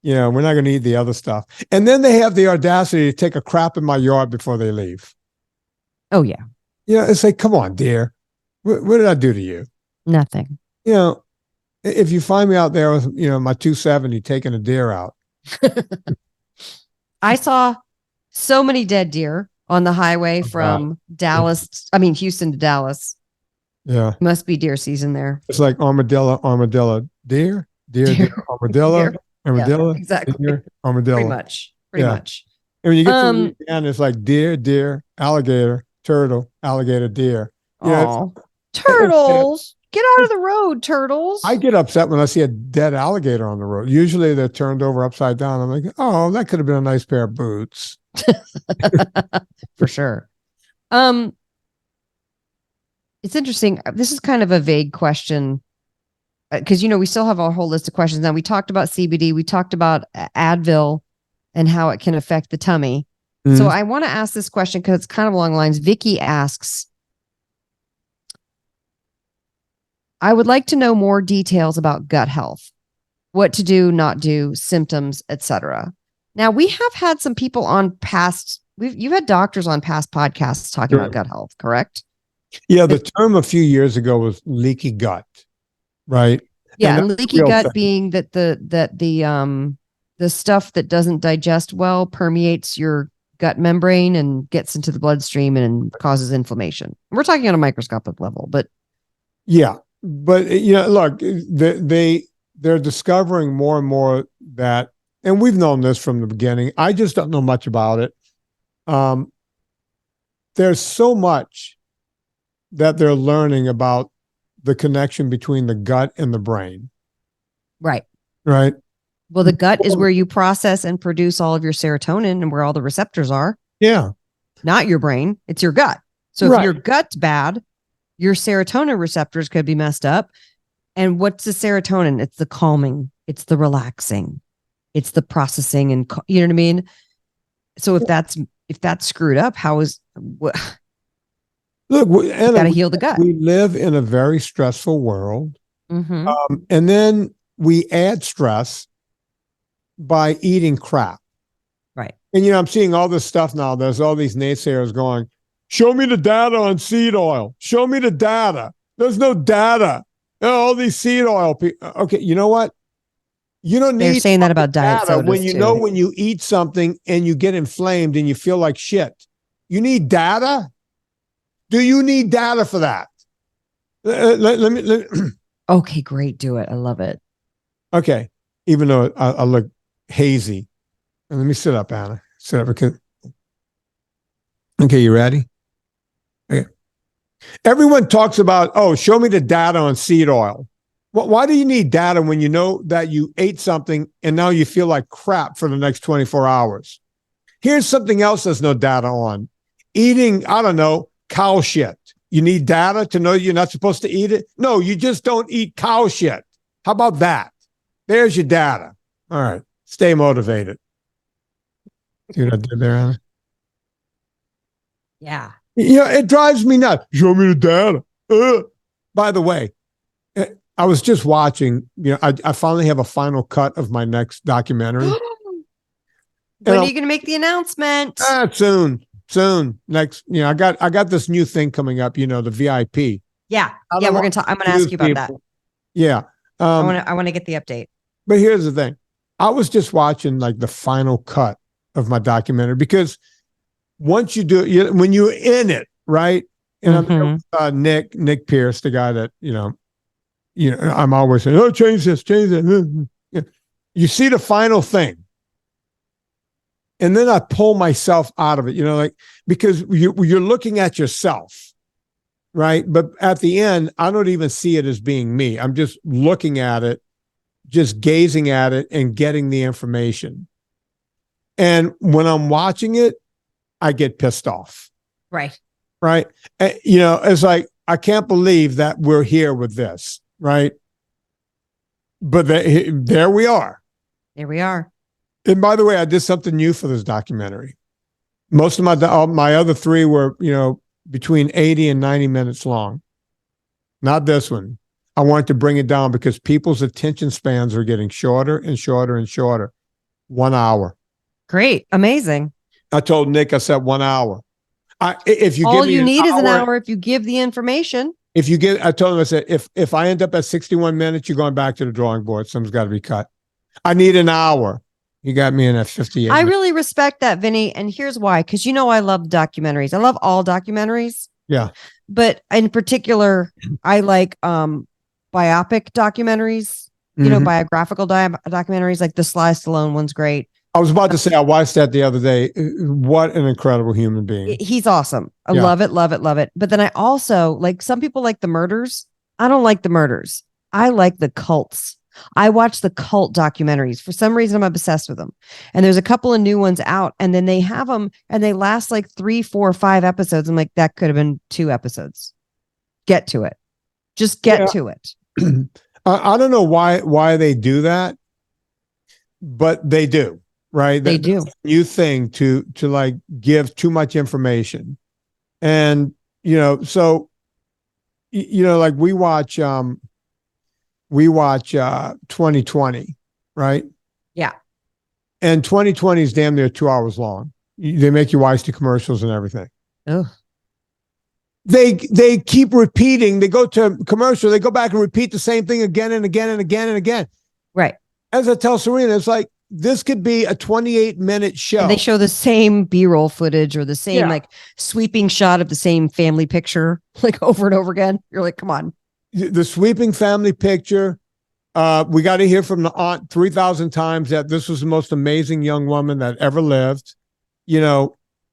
We're not going to eat the other stuff. And then they have the audacity to take a crap in my yard before they leave. Oh, yeah. It's like, come on, dear. What did I do to you? Nothing. If you find me out there with, my 270 taking a deer out. I saw so many dead deer on the highway from Houston to Dallas. Yeah. Must be deer season there. It's like armadillo, deer, armadillo, armadillo. Yeah, exactly. Deer, armadillo. Pretty much. And when you get to Louisiana, it's like deer, alligator, turtle, alligator, deer. Oh, turtles. Get out of the road, turtles. I get upset when I see a dead alligator on the road. Usually they're turned over upside down. I'm like, oh, that could have been a nice pair of boots. For sure. It's interesting. This is kind of a vague question because, we still have our whole list of questions. Now, we talked about CBD. We talked about Advil and how it can affect the tummy. Mm-hmm. So I want to ask this question because it's kind of along the lines. Vicky asks, I would like to know more details about gut health, what to do, not do, symptoms, etc. Now, we have had some people on you've had doctors on past podcasts talking about gut health, correct? Yeah, the term a few years ago was leaky gut, right? Yeah, and leaky gut being that the stuff that doesn't digest well permeates your gut membrane and gets into the bloodstream and causes inflammation. We're talking on a microscopic level, but yeah, but look, they're discovering more and more that, and we've known this from the beginning. I just don't know much about it. There's so much that they're learning about the connection between the gut and the brain. Right. Right. Well, the gut is where you process and produce all of your serotonin and where all the receptors are. Yeah. Not your brain. It's your gut. So if your gut's bad, your serotonin receptors could be messed up. And what's the serotonin? It's the calming. It's the relaxing. It's the processing. And you know what I mean? So if that's screwed up, Look, Anna, got to heal the gut. We live in a very stressful world. Mm-hmm. And then we add stress by eating crap. Right. And, I'm seeing all this stuff now. There's all these naysayers going, show me the data on seed oil. Show me the data. There's no data. All these seed oil people. Okay, you know what? You don't need. They're saying that about diet sodas when you know when you eat something and you get inflamed and you feel like shit. You need data? Do you need data for that? Let me. Okay, great. Do it. I love it. Okay. Even though I look hazy. Let me sit up, Anna. Sit up. Okay, you ready? Okay. Everyone talks about, show me the data on seed oil. Why do you need data when you know that you ate something and now you feel like crap for the next 24 hours? Here's something else there's no data on. Eating, I don't know, cow shit. You need data to know you're not supposed to eat it? No, you just don't eat cow shit. How about that? There's your data. All right. Stay motivated. See what I did there, Anna? Yeah. It drives me nuts. Show me the data. By the way, I was just watching, I finally have a final cut of my next documentary. When are you going to make the announcement? Soon. Next, I got this new thing coming up, the VIP. Yeah. Yeah, we're going to talk. I'm going to ask you about that. Yeah. I want to get the update. But here's the thing. I was just watching like the final cut of my documentary because once you do it, when you're in it, right? And I'm Nick Pierce, the guy that, I'm always saying, oh, change this. You see the final thing. And then I pull myself out of it, because you're looking at yourself, right? But at the end, I don't even see it as being me. I'm just looking at it, just gazing at it and getting the information. And when I'm watching it, I get pissed off. Right. Right. It's like, I can't believe that we're here with this. Right. But there we are. There we are. And by the way, I did something new for this documentary. Most of my other three were, between 80 and 90 minutes long. Not this one. I wanted to bring it down because people's attention spans are getting shorter and shorter and shorter. 1 hour. Great. Amazing. I told Nick, I said 1 hour. If you all give me you need hour, is an hour if you give the information. I told him, I said, if I end up at 61 minutes, you're going back to the drawing board. Something's got to be cut. I need an hour. You got me in at 58. I really respect that, Vinny. And here's why. Because I love documentaries. I love all documentaries. Yeah. But in particular, I like biopic documentaries, biographical documentaries, like the Sly Stallone one's great. I was about to say, I watched that the other day. What an incredible human being. He's awesome. I love it, love it, love it. But then I also, like, some people like the murders. I don't like the murders. I like the cults. I watch the cult documentaries. For some reason, I'm obsessed with them. And there's a couple of new ones out, and then they have them and they last like 3, 4, 5 episodes. I'm like, that could have been 2 episodes. Get to it. Just get to it. I don't know why they do that, but they do, right? They do. New thing to like give too much information. And, so, like we watch 2020, right? Yeah. And 2020 is damn near 2 hours long. They make you watch the commercials and everything. Oh. They keep repeating. They go to commercial. They go back and repeat the same thing again and again and again and again. Right. As I tell Serena, it's like, this could be a 28-minute show. And they show the same B-roll footage or the same like sweeping shot of the same family picture, like over and over again. You're like, come on. The sweeping family picture. We got to hear from the aunt 3,000 times that this was the most amazing young woman that ever lived.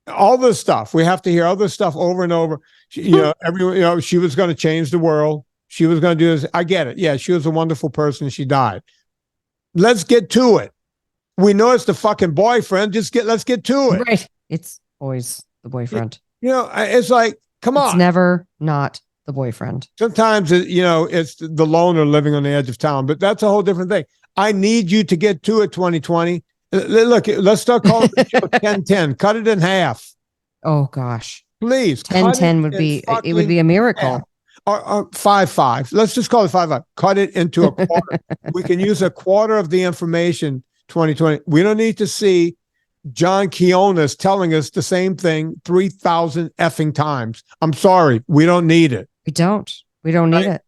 All this stuff. We have to hear all this stuff over and over. She was going to change the world. She was going to do this. I get it. Yeah, she was a wonderful person. She died. Let's get to it. We know it's the fucking boyfriend. Let's get to it. Right. It's always the boyfriend. It's like, come on. It's never not the boyfriend. Sometimes, it's the loner living on the edge of town, but that's a whole different thing. I need you to get to it, 2020. Look, let's start calling the show 10-10. Cut it in half. Oh, gosh. Please. 10-10 would be a miracle. Or 5-5. Let's just call it 5-5. Cut it into a quarter. We can use a quarter of the information 2020. We don't need to see John Quinones telling us the same thing 3,000 effing times. I'm sorry. We don't need it. We don't need it.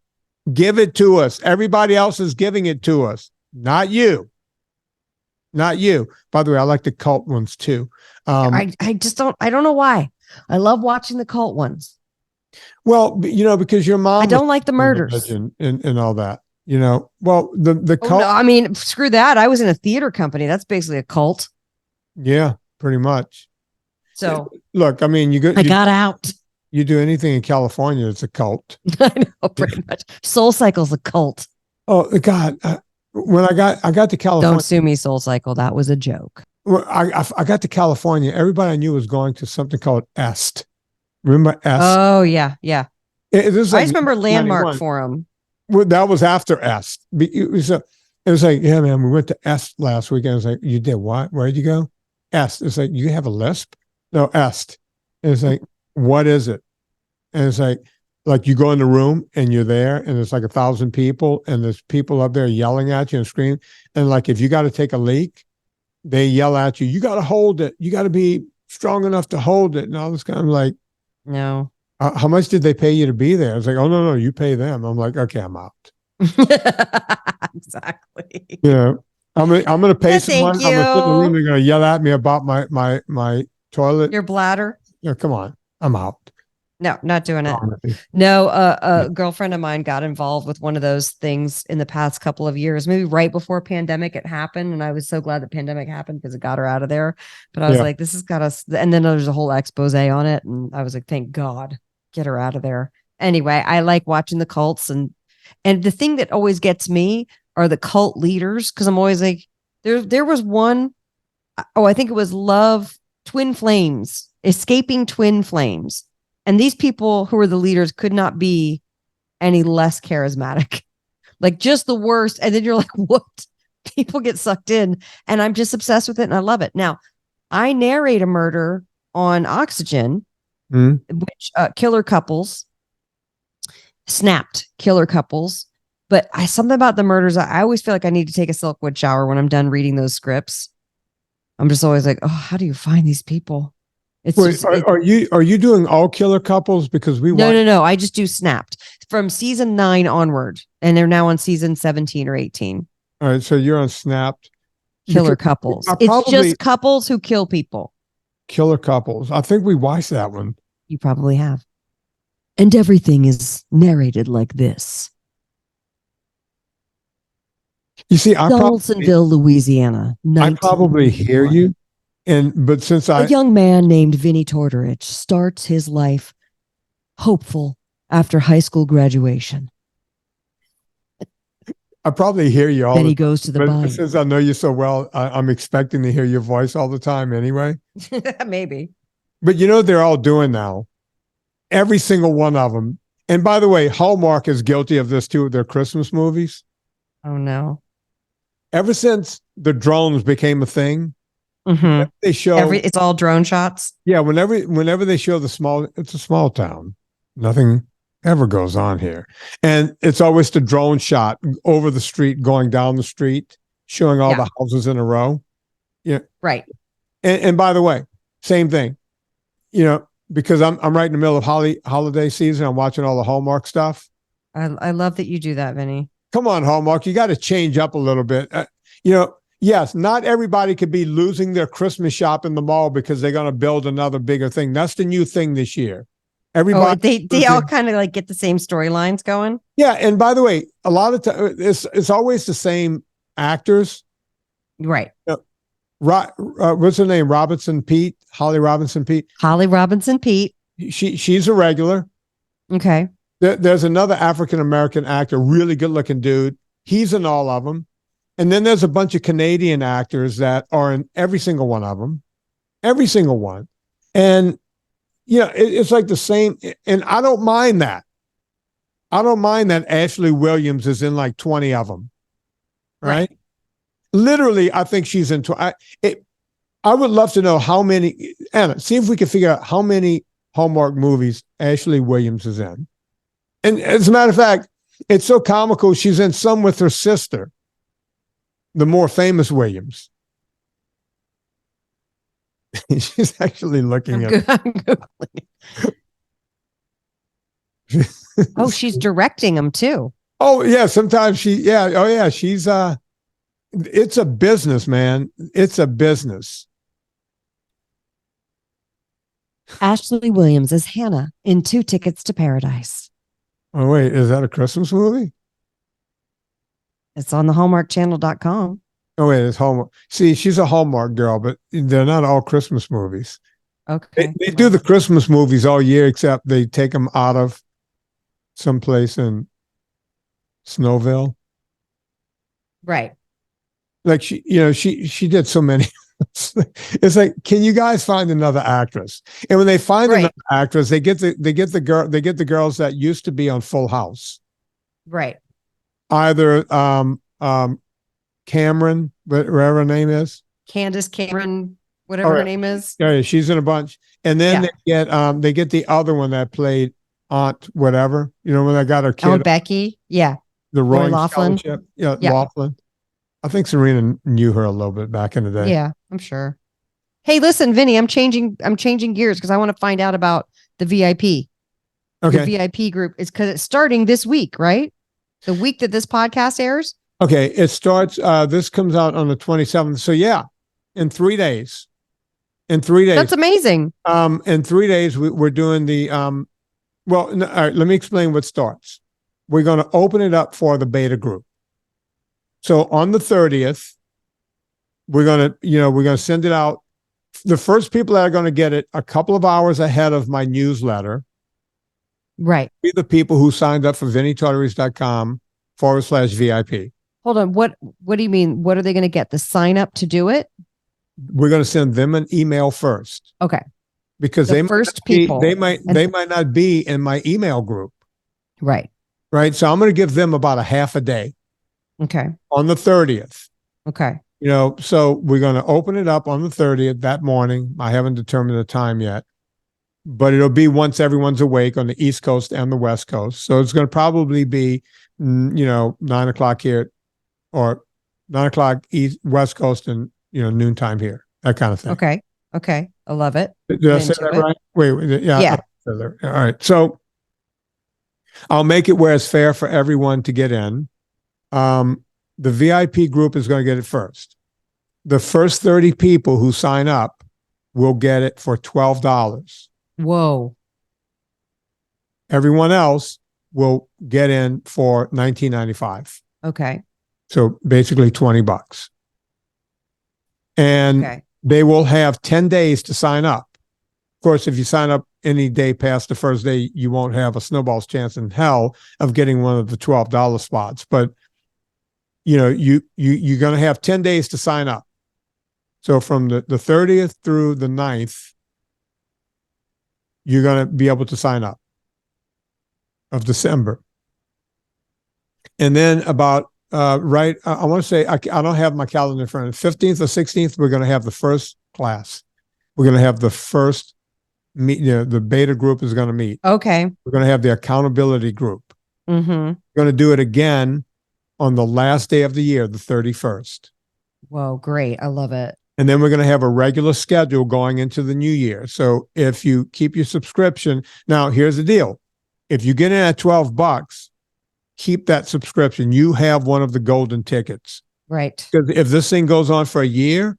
Give it to us. Everybody else is giving it to us. Not you. Not you. By the way, I like the cult ones too. I don't know why. I love watching the cult ones. Well, because your mom. I don't like the murders and all that. Well, the cult. No, I mean, screw that. I was in a theater company. That's basically a cult. Yeah, pretty much. So look, I mean, I got out. You do anything in California, it's a cult. I know, pretty much. Soul Cycle's a cult. Oh God! When I got to California, Don't sue me, Soul Cycle. That was a joke. well, I got to California. Everybody I knew was going to something called EST. Remember EST? Oh yeah, yeah. It was I like just remember Landmark 91. Forum. Well, that was after EST. It was like, yeah, man, we went to EST last weekend. I was like, you did what? Where'd you go? EST. It's like, you have a lisp? No, EST. And it's like, what is it? And it's like you go in the room and you're there and it's like 1,000 people and there's people up there yelling at you and screaming. And like, if you got to take a leak, they yell at you, you got to hold it. You got to be strong enough to hold it. And all this kind of like, No. how much did they pay you to be there? It's like, oh, no, you pay them. I'm like, okay, I'm out. Exactly. You know, I'm going to pay Yeah, someone. thank I'm going to sit in the room. you. They're going to yell at me about my toilet. Your bladder. Come on. I'm out. No, not doing it. No, a girlfriend of mine got involved with one of those things in the past couple of years, maybe right before pandemic it happened. And I was so glad that pandemic happened because it got her out of there. But I was like, this has got us. And then there's a whole expose on it. And I was like, thank God, get her out of there. Anyway, I like watching the cults. And the thing that always gets me are the cult leaders. Cause I'm always like, there was one, I think it was Twin Flames, Escaping Twin Flames. And these people who are the leaders could not be any less charismatic, like just the worst. And then you're like, what? People get sucked in. And I'm just obsessed with it. And I love it. Now, I narrate a murder on Oxygen, which killer couples, snapped killer couples. But something about the murders, I always feel like I need to take a Silkwood shower when I'm done reading those scripts. I'm just always like, oh, how do you find these people? Wait, are you doing all killer couples? Because no. I just do Snapped from season 9 onward, and they're now on season 17 or 18. All right, so you're on Snapped. Killer couples. It's just couples who kill people. Killer couples. I think we watched that one. You probably have. And everything is narrated like this. You see, Donaldsonville, Louisiana. I probably hear you. But since a young man named Vinnie Tortorich starts his life hopeful after high school graduation. I probably hear you all. Then he goes to the bar. Since I know you so well, I'm expecting to hear your voice all the time anyway. Maybe. But you know they're all doing now. Every single one of them. And by the way, Hallmark is guilty of this too with their Christmas movies. Oh no. Ever since the drones became a thing, they show it's all drone shots. Yeah, whenever they show it's a small town. Nothing ever goes on here. And it's always the drone shot over the street, going down the street, showing all the houses in a row. Yeah. Right. And by the way, same thing. You know, because I'm right in the middle of holiday season. I'm watching all the Hallmark stuff. I love that you do that, Vinny. Come on, Hallmark. You got to change up a little bit. You know, yes, not everybody could be losing their Christmas shop in the mall because they're going to build another bigger thing. That's the new thing this year. Everybody, they all kind of like get the same storylines going. Yeah, and by the way, a lot of times it's always the same actors, right? What's her name? Holly Robinson Pete. She's a regular. Okay. There's another African American actor, really good looking dude. He's in all of them. And then there's a bunch of Canadian actors that are in every single one of them. Every single one. And, you know, it's like the same. And I don't mind that. I don't mind that Ashley Williams is in like 20 of them. Right? Literally, I think she's in. I would love to know how many. Anna, see if we can figure out how many Hallmark movies Ashley Williams is in. And as a matter of fact, it's so comical. She's in some with her sister, the more famous Williams. She's actually looking at it. Oh, she's directing them too. Oh, yeah. Sometimes she's it's a business, man. It's a business. Ashley Williams as Hannah in 2 Tickets to Paradise. Oh, wait, is that a Christmas movie? It's on the hallmarkchannel.com. Oh, wait, it's Hallmark. See, she's a Hallmark girl, but they're not all Christmas movies. Okay. They do the Christmas movies all year, except they take them out of someplace in Snowville. Right. Like she did so many. It's like, can you guys find another actress? And when they find Right. another actress, they get the girls that used to be on Full House. Right. Either Cameron, whatever her name is. Candace Cameron, whatever her name is. Yeah, she's in a bunch. And then they get the other one that played Aunt whatever, when they got her kid. Oh, Becky. Yeah. The Roy Laughlin. Scholarship. Yeah, Laughlin. I think Serena knew her a little bit back in the day. Yeah, I'm sure. Hey, listen, Vinny, I'm changing gears because I want to find out about the VIP. Okay. The VIP group is because it's starting this week, right? The week that this podcast airs. Okay, it starts. This comes out on the 27th. So yeah, in 3 days. In 3 days. That's amazing. In 3 days, we're doing the. Well, no, all right. Let me explain what starts. We're going to open it up for the beta group. So on the 30th, we're going to send it out. The first people that are going to get it a couple of hours ahead of my newsletter. Right. Be the people who signed up for VinnieTortorich.com/VIP. Hold on. What do you mean? What are they going to get? The sign up to do it? We're going to send them an email first. Okay. Because they might not be in my email group. Right. Right. So I'm going to give them about a half a day. Okay. On the 30th. Okay. So we're going to open it up on the 30th that morning. I haven't determined the time yet, but it'll be once everyone's awake on the East Coast and the West Coast. So it's going to probably be, 9:00 here or 9:00 East West Coast and, noontime here, that kind of thing. Okay. Okay. I love it. Did I say that right? Wait. Yeah. All right. So I'll make it where it's fair for everyone to get in. The VIP group is going to get it first. The first 30 people who sign up will get it for $12. Whoa. Everyone else will get in for $19.95. Okay. So basically $20. And they will have 10 days to sign up. Of course, if you sign up any day past the first day, you won't have a snowball's chance in hell of getting one of the $12 spots. But you're going to have 10 days to sign up. So from the 30th through the 9th, you're going to be able to sign up of December. And then about, I want to say, I don't have my calendar in front of me. 15th or 16th, we're going to have the first class. We're going to have the first meet. The beta group is going to meet. Okay. We're going to have the accountability group. Mm-hmm. We're going to do it again on the last day of the year, the 31st. Whoa, great. I love it. And then we're going to have a regular schedule going into the new year. So if you keep your subscription, now here's the deal. If you get in at $12, keep that subscription. You have one of the golden tickets. Right. Because if this thing goes on for a year,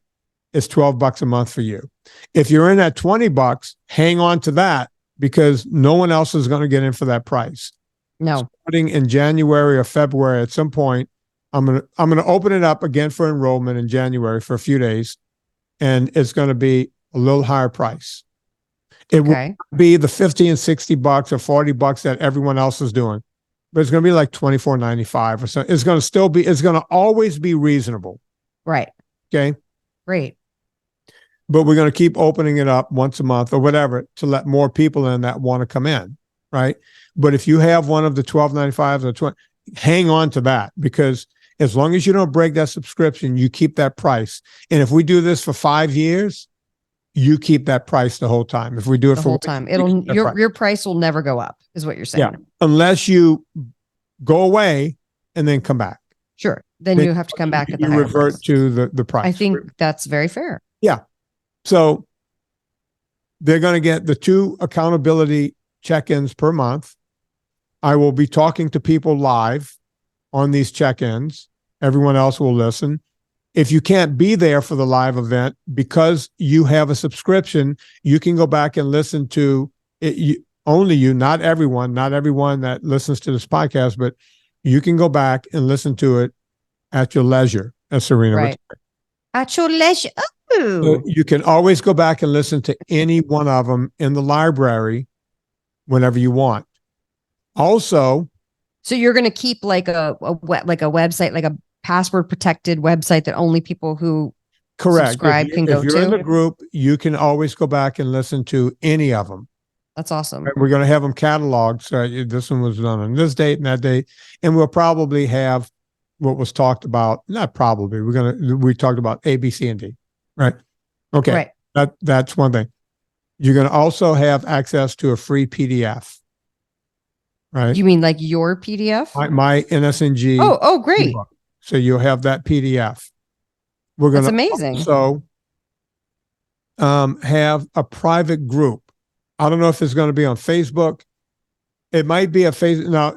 it's $12 a month for you. If you're in at $20, hang on to that because no one else is going to get in for that price. No. Starting in January or February at some point, I'm gonna open it up again for enrollment in January for a few days, and it's going to be a little higher price. It will be the $50 and $60 or $40 that everyone else is doing, but it's going to be like $24.95 or so. It's going to always be reasonable. Right. Okay. Great. But we're going to keep opening it up once a month or whatever to let more people in that want to come in. Right. But if you have one of the $12.95s or $20, hang on to that because as long as you don't break that subscription, you keep that price. And if we do this for 5 years, you keep that price the whole time. If we do it the for whole time, your price will never go up, is what you're saying. Yeah, unless you go away and then come back. Sure, then you have to come back at the higher revert price. to the price. I think that's very fair. Yeah. So they're going to get the 2 accountability check-ins per month. I will be talking to people live on these check-ins. Everyone else will listen. If you can't be there for the live event because you have a subscription, you can go back and listen to it. Only you, not everyone that listens to this podcast, but you can go back and listen to it at your leisure, as Serena would say. At your leisure. Oh. So you can always go back and listen to any one of them in the library whenever you want. Also, so you're going to keep like a website, like a password protected website that only people who Correct. subscribe can go if you're in the to? group, you can always go back and listen to any of them. That's awesome. And we're going to have them cataloged. So this one was done on this date and that date. And we'll probably have what was talked about. Not probably. We talked about A, B, C, and D. Right. Okay. Right. That's one thing. You're going to also have access to a free PDF. Right. You mean like your PDF? My NSNG. Oh, great. ebook. So you'll have that PDF. We're going That's to amazing. also have a private group. I don't know if it's going to be on Facebook. It might be a Facebook. Now,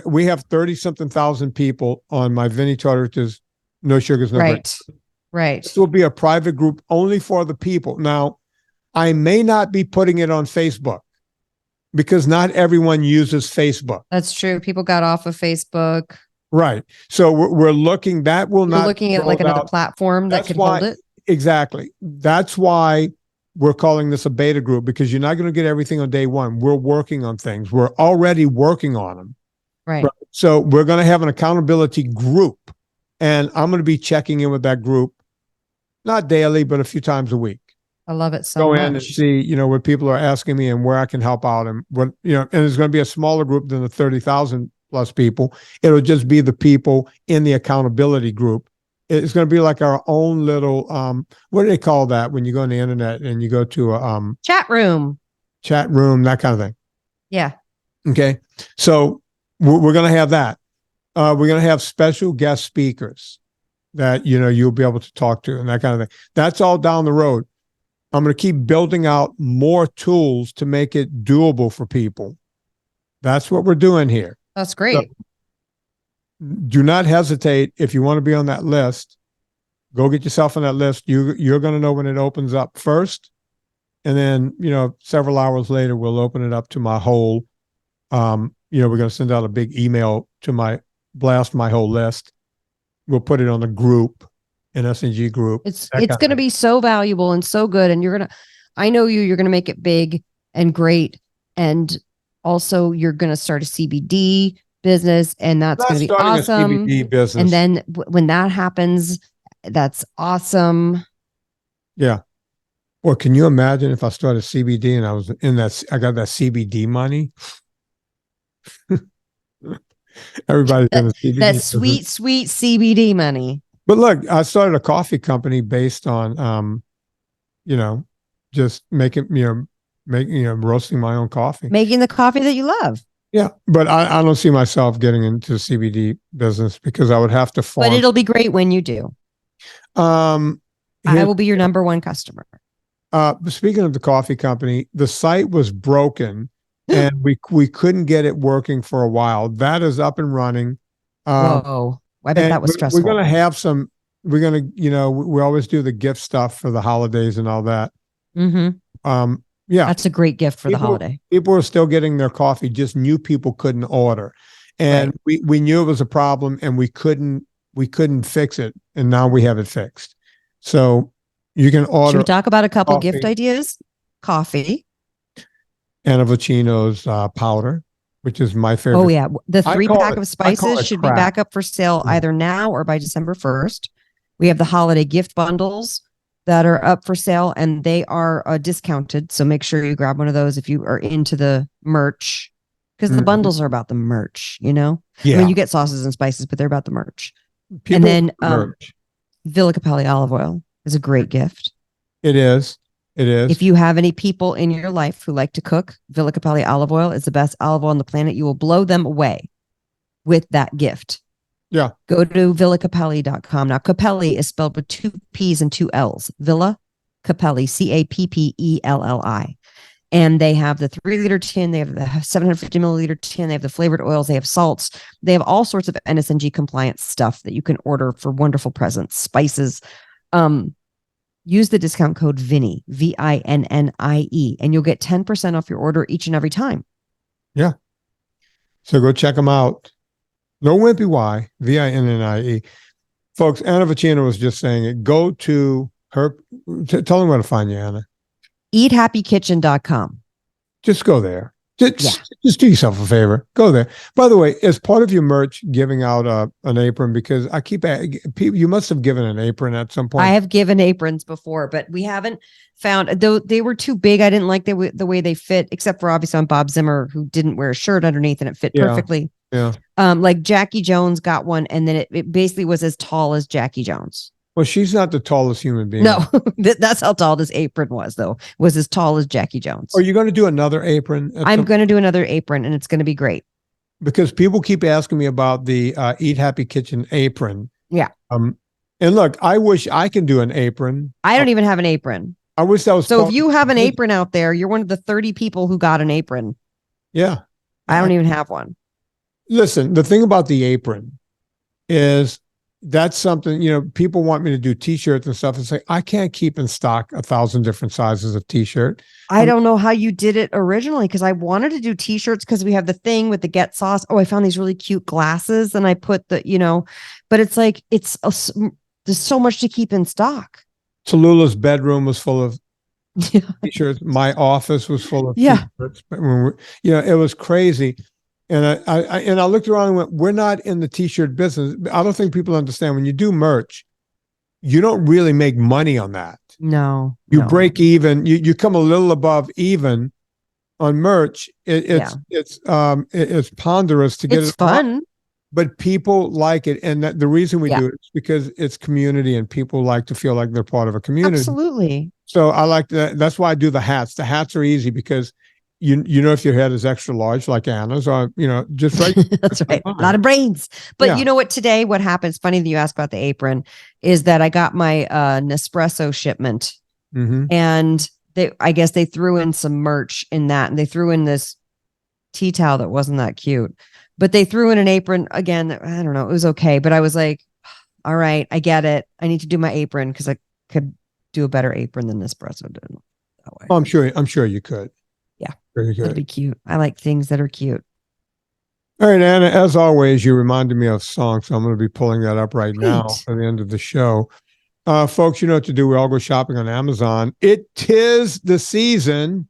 we have 30 something thousand people on my Vinnie Tortorich's No Sugars, No Grains. Right. This will be a private group only for the people. Now, I may not be putting it on Facebook because not everyone uses Facebook. That's true. People got off of Facebook. Right. So we're looking, that will You're not. looking at like another platform that could hold it. Exactly. That's why we're calling this a beta group, because you're not going to get everything on day one. We're working on things. We're already working on them. Right. So we're going to have an accountability group, and I'm going to be checking in with that group, not daily, but a few times a week. I love it so Go much. in and see, what people are asking me and where I can help out, and what, and it's going to be a smaller group than the 30,000 plus people. It'll just be the people in the accountability group. It's going to be like our own little, what do they call that when you go on the internet and you go to a chat room, that kind of thing. Yeah. Okay. So we're going to have that. We're going to have special guest speakers that, you'll be able to talk to and that kind of thing. That's all down the road. I'm going to keep building out more tools to make it doable for people. That's what we're doing here. That's great. So, do not hesitate. If you want to be on that list, go get yourself on that list. You're going to know when it opens up first. And then, several hours later, we'll open it up to my whole, we're going to send out a big email to blast my whole list. We'll put it on the group, NSNG group. It's going to be so valuable and so good. And you're going to make it big and great. And also you're going to start a CBD business, and that's going to be awesome. A CBD business. And then when that happens, that's awesome. Yeah. Well, can you imagine if I started CBD and I was I got that CBD money? Everybody's in the CBD. That sweet CBD money. But look, I started a coffee company based on, just making, roasting my own coffee. Making the coffee that you love. Yeah, but I don't see myself getting into the CBD business because I would have to farm. But it'll be great when you do. I will be your number one customer. Speaking of the coffee company, the site was broken and we couldn't get it working for a while. That is up and running. Whoa. I bet that was stressful. We're going to have we always do the gift stuff for the holidays and all that. Mm-hmm. Yeah. That's a great gift for the holiday. People are still getting their coffee, just new people couldn't order. And we knew it was a problem and we couldn't fix it. And now we have it fixed. So you can order. Should we talk about a couple gift ideas? Coffee. And a Vocino's powder, which is my favorite. Oh, yeah. The 3-pack of spices should be back up for sale either now or by December 1st. We have the holiday gift bundles that are up for sale, and they are discounted. So make sure you grab one of those if you are into the merch, because the bundles are about the merch, Yeah. I mean, you get sauces and spices, but they're about the merch. And then Villa Capelli olive oil is a great gift. It is. If you have any people in your life who like to cook, Villa Capelli olive oil is the best olive oil on the planet. You will blow them away with that gift. Yeah. Go to villacapelli.com. Now, Capelli is spelled with 2 P's and 2 L's. Villa Capelli, Cappelli. And they have the 3-liter tin. They have the 750 milliliter tin. They have the flavored oils. They have salts. They have all sorts of NSNG compliance stuff that you can order for wonderful presents, spices. Use the discount code Vinnie, Vinnie, and you'll get 10% off your order each and every time. Yeah. So go check them out. No wimpy Y, Vinnie. Folks, Anna Vocino was just saying it. Go to her. Tell them where to find you, Anna. EatHappyKitchen.com. Just go there. Just do yourself a favor. Go there. By the way, as part of your merch, giving out an apron, because I keep people. You must have given an apron at some point. I have given aprons before, but we haven't found, though they were too big. I didn't like the way they fit, except for obviously on Bob Zimmer, who didn't wear a shirt underneath and it fit perfectly. Yeah. Like Jackie Jones got one, and then it basically was as tall as Jackie Jones. Well, she's not the tallest human being. No, that's how tall this apron was, though. Was as tall as Jackie Jones. Are you going to do another apron? I'm going to do another apron, and it's going to be great. Because people keep asking me about the Eat Happy Kitchen apron. Yeah. And look, I wish I can do an apron. I don't even have an apron. I wish that was. So if you have an apron out there, you're one of the 30 people who got an apron. Yeah. I don't even have one. Listen, the thing about the apron is that's something, people want me to do t-shirts and stuff. It's like, I can't keep in stock 1,000 different sizes of t-shirt. I don't know how you did it originally, because I wanted to do t-shirts because we have the thing with the Get Sauce. Oh, I found these really cute glasses and I put but it's like, there's so much to keep in stock. Tallulah's bedroom was full of t-shirts. My office was full of t-shirts. But it was crazy. And I looked around and went, we're not in the t-shirt business. I don't think people understand when you do merch, you don't really make money on that. No. You break even. You come a little above even on merch. It's ponderous to get it. It's fun. But people like it. And the reason we do it is because it's community and people like to feel like they're part of a community. Absolutely. So I like that. That's why I do the hats. The hats are easy because if your head is extra large like Anna's, or just right. That's right. A lot of brains. But you know what? Today, what happens? Funny that you asked about the apron. Is that I got my Nespresso shipment, and I guess they threw in some merch in that, and they threw in this tea towel that wasn't that cute, but they threw in an apron again. I don't know. It was okay, but I was like, all right, I get it. I need to do my apron because I could do a better apron than Nespresso did. That way. Oh, I'm sure you could. Yeah. Very good. That'd be cute. I like things that are cute. All right, Anna, as always, you reminded me of songs, so I'm going to be pulling that up right now for the end of the show. Folks, you know what to do. We all go shopping on Amazon. It tis the season.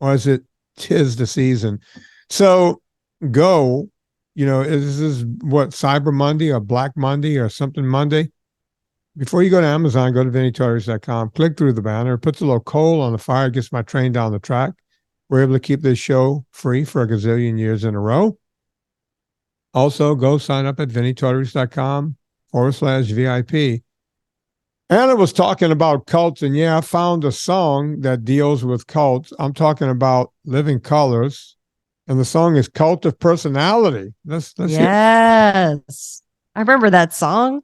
Or is it tis the season? So go, is this what, Cyber Monday or Black Monday or something Monday? Before you go to Amazon, go to VinnieTortorich.com, click through the banner, puts a little coal on the fire, gets my train down the track. We're able to keep this show free for a gazillion years in a row. Also, go sign up at VinnieTortorich.com/VIP. Anna was talking about cults, and I found a song that deals with cults. I'm talking about Living Colors, and the song is Cult of Personality. Let's yes. I remember that song.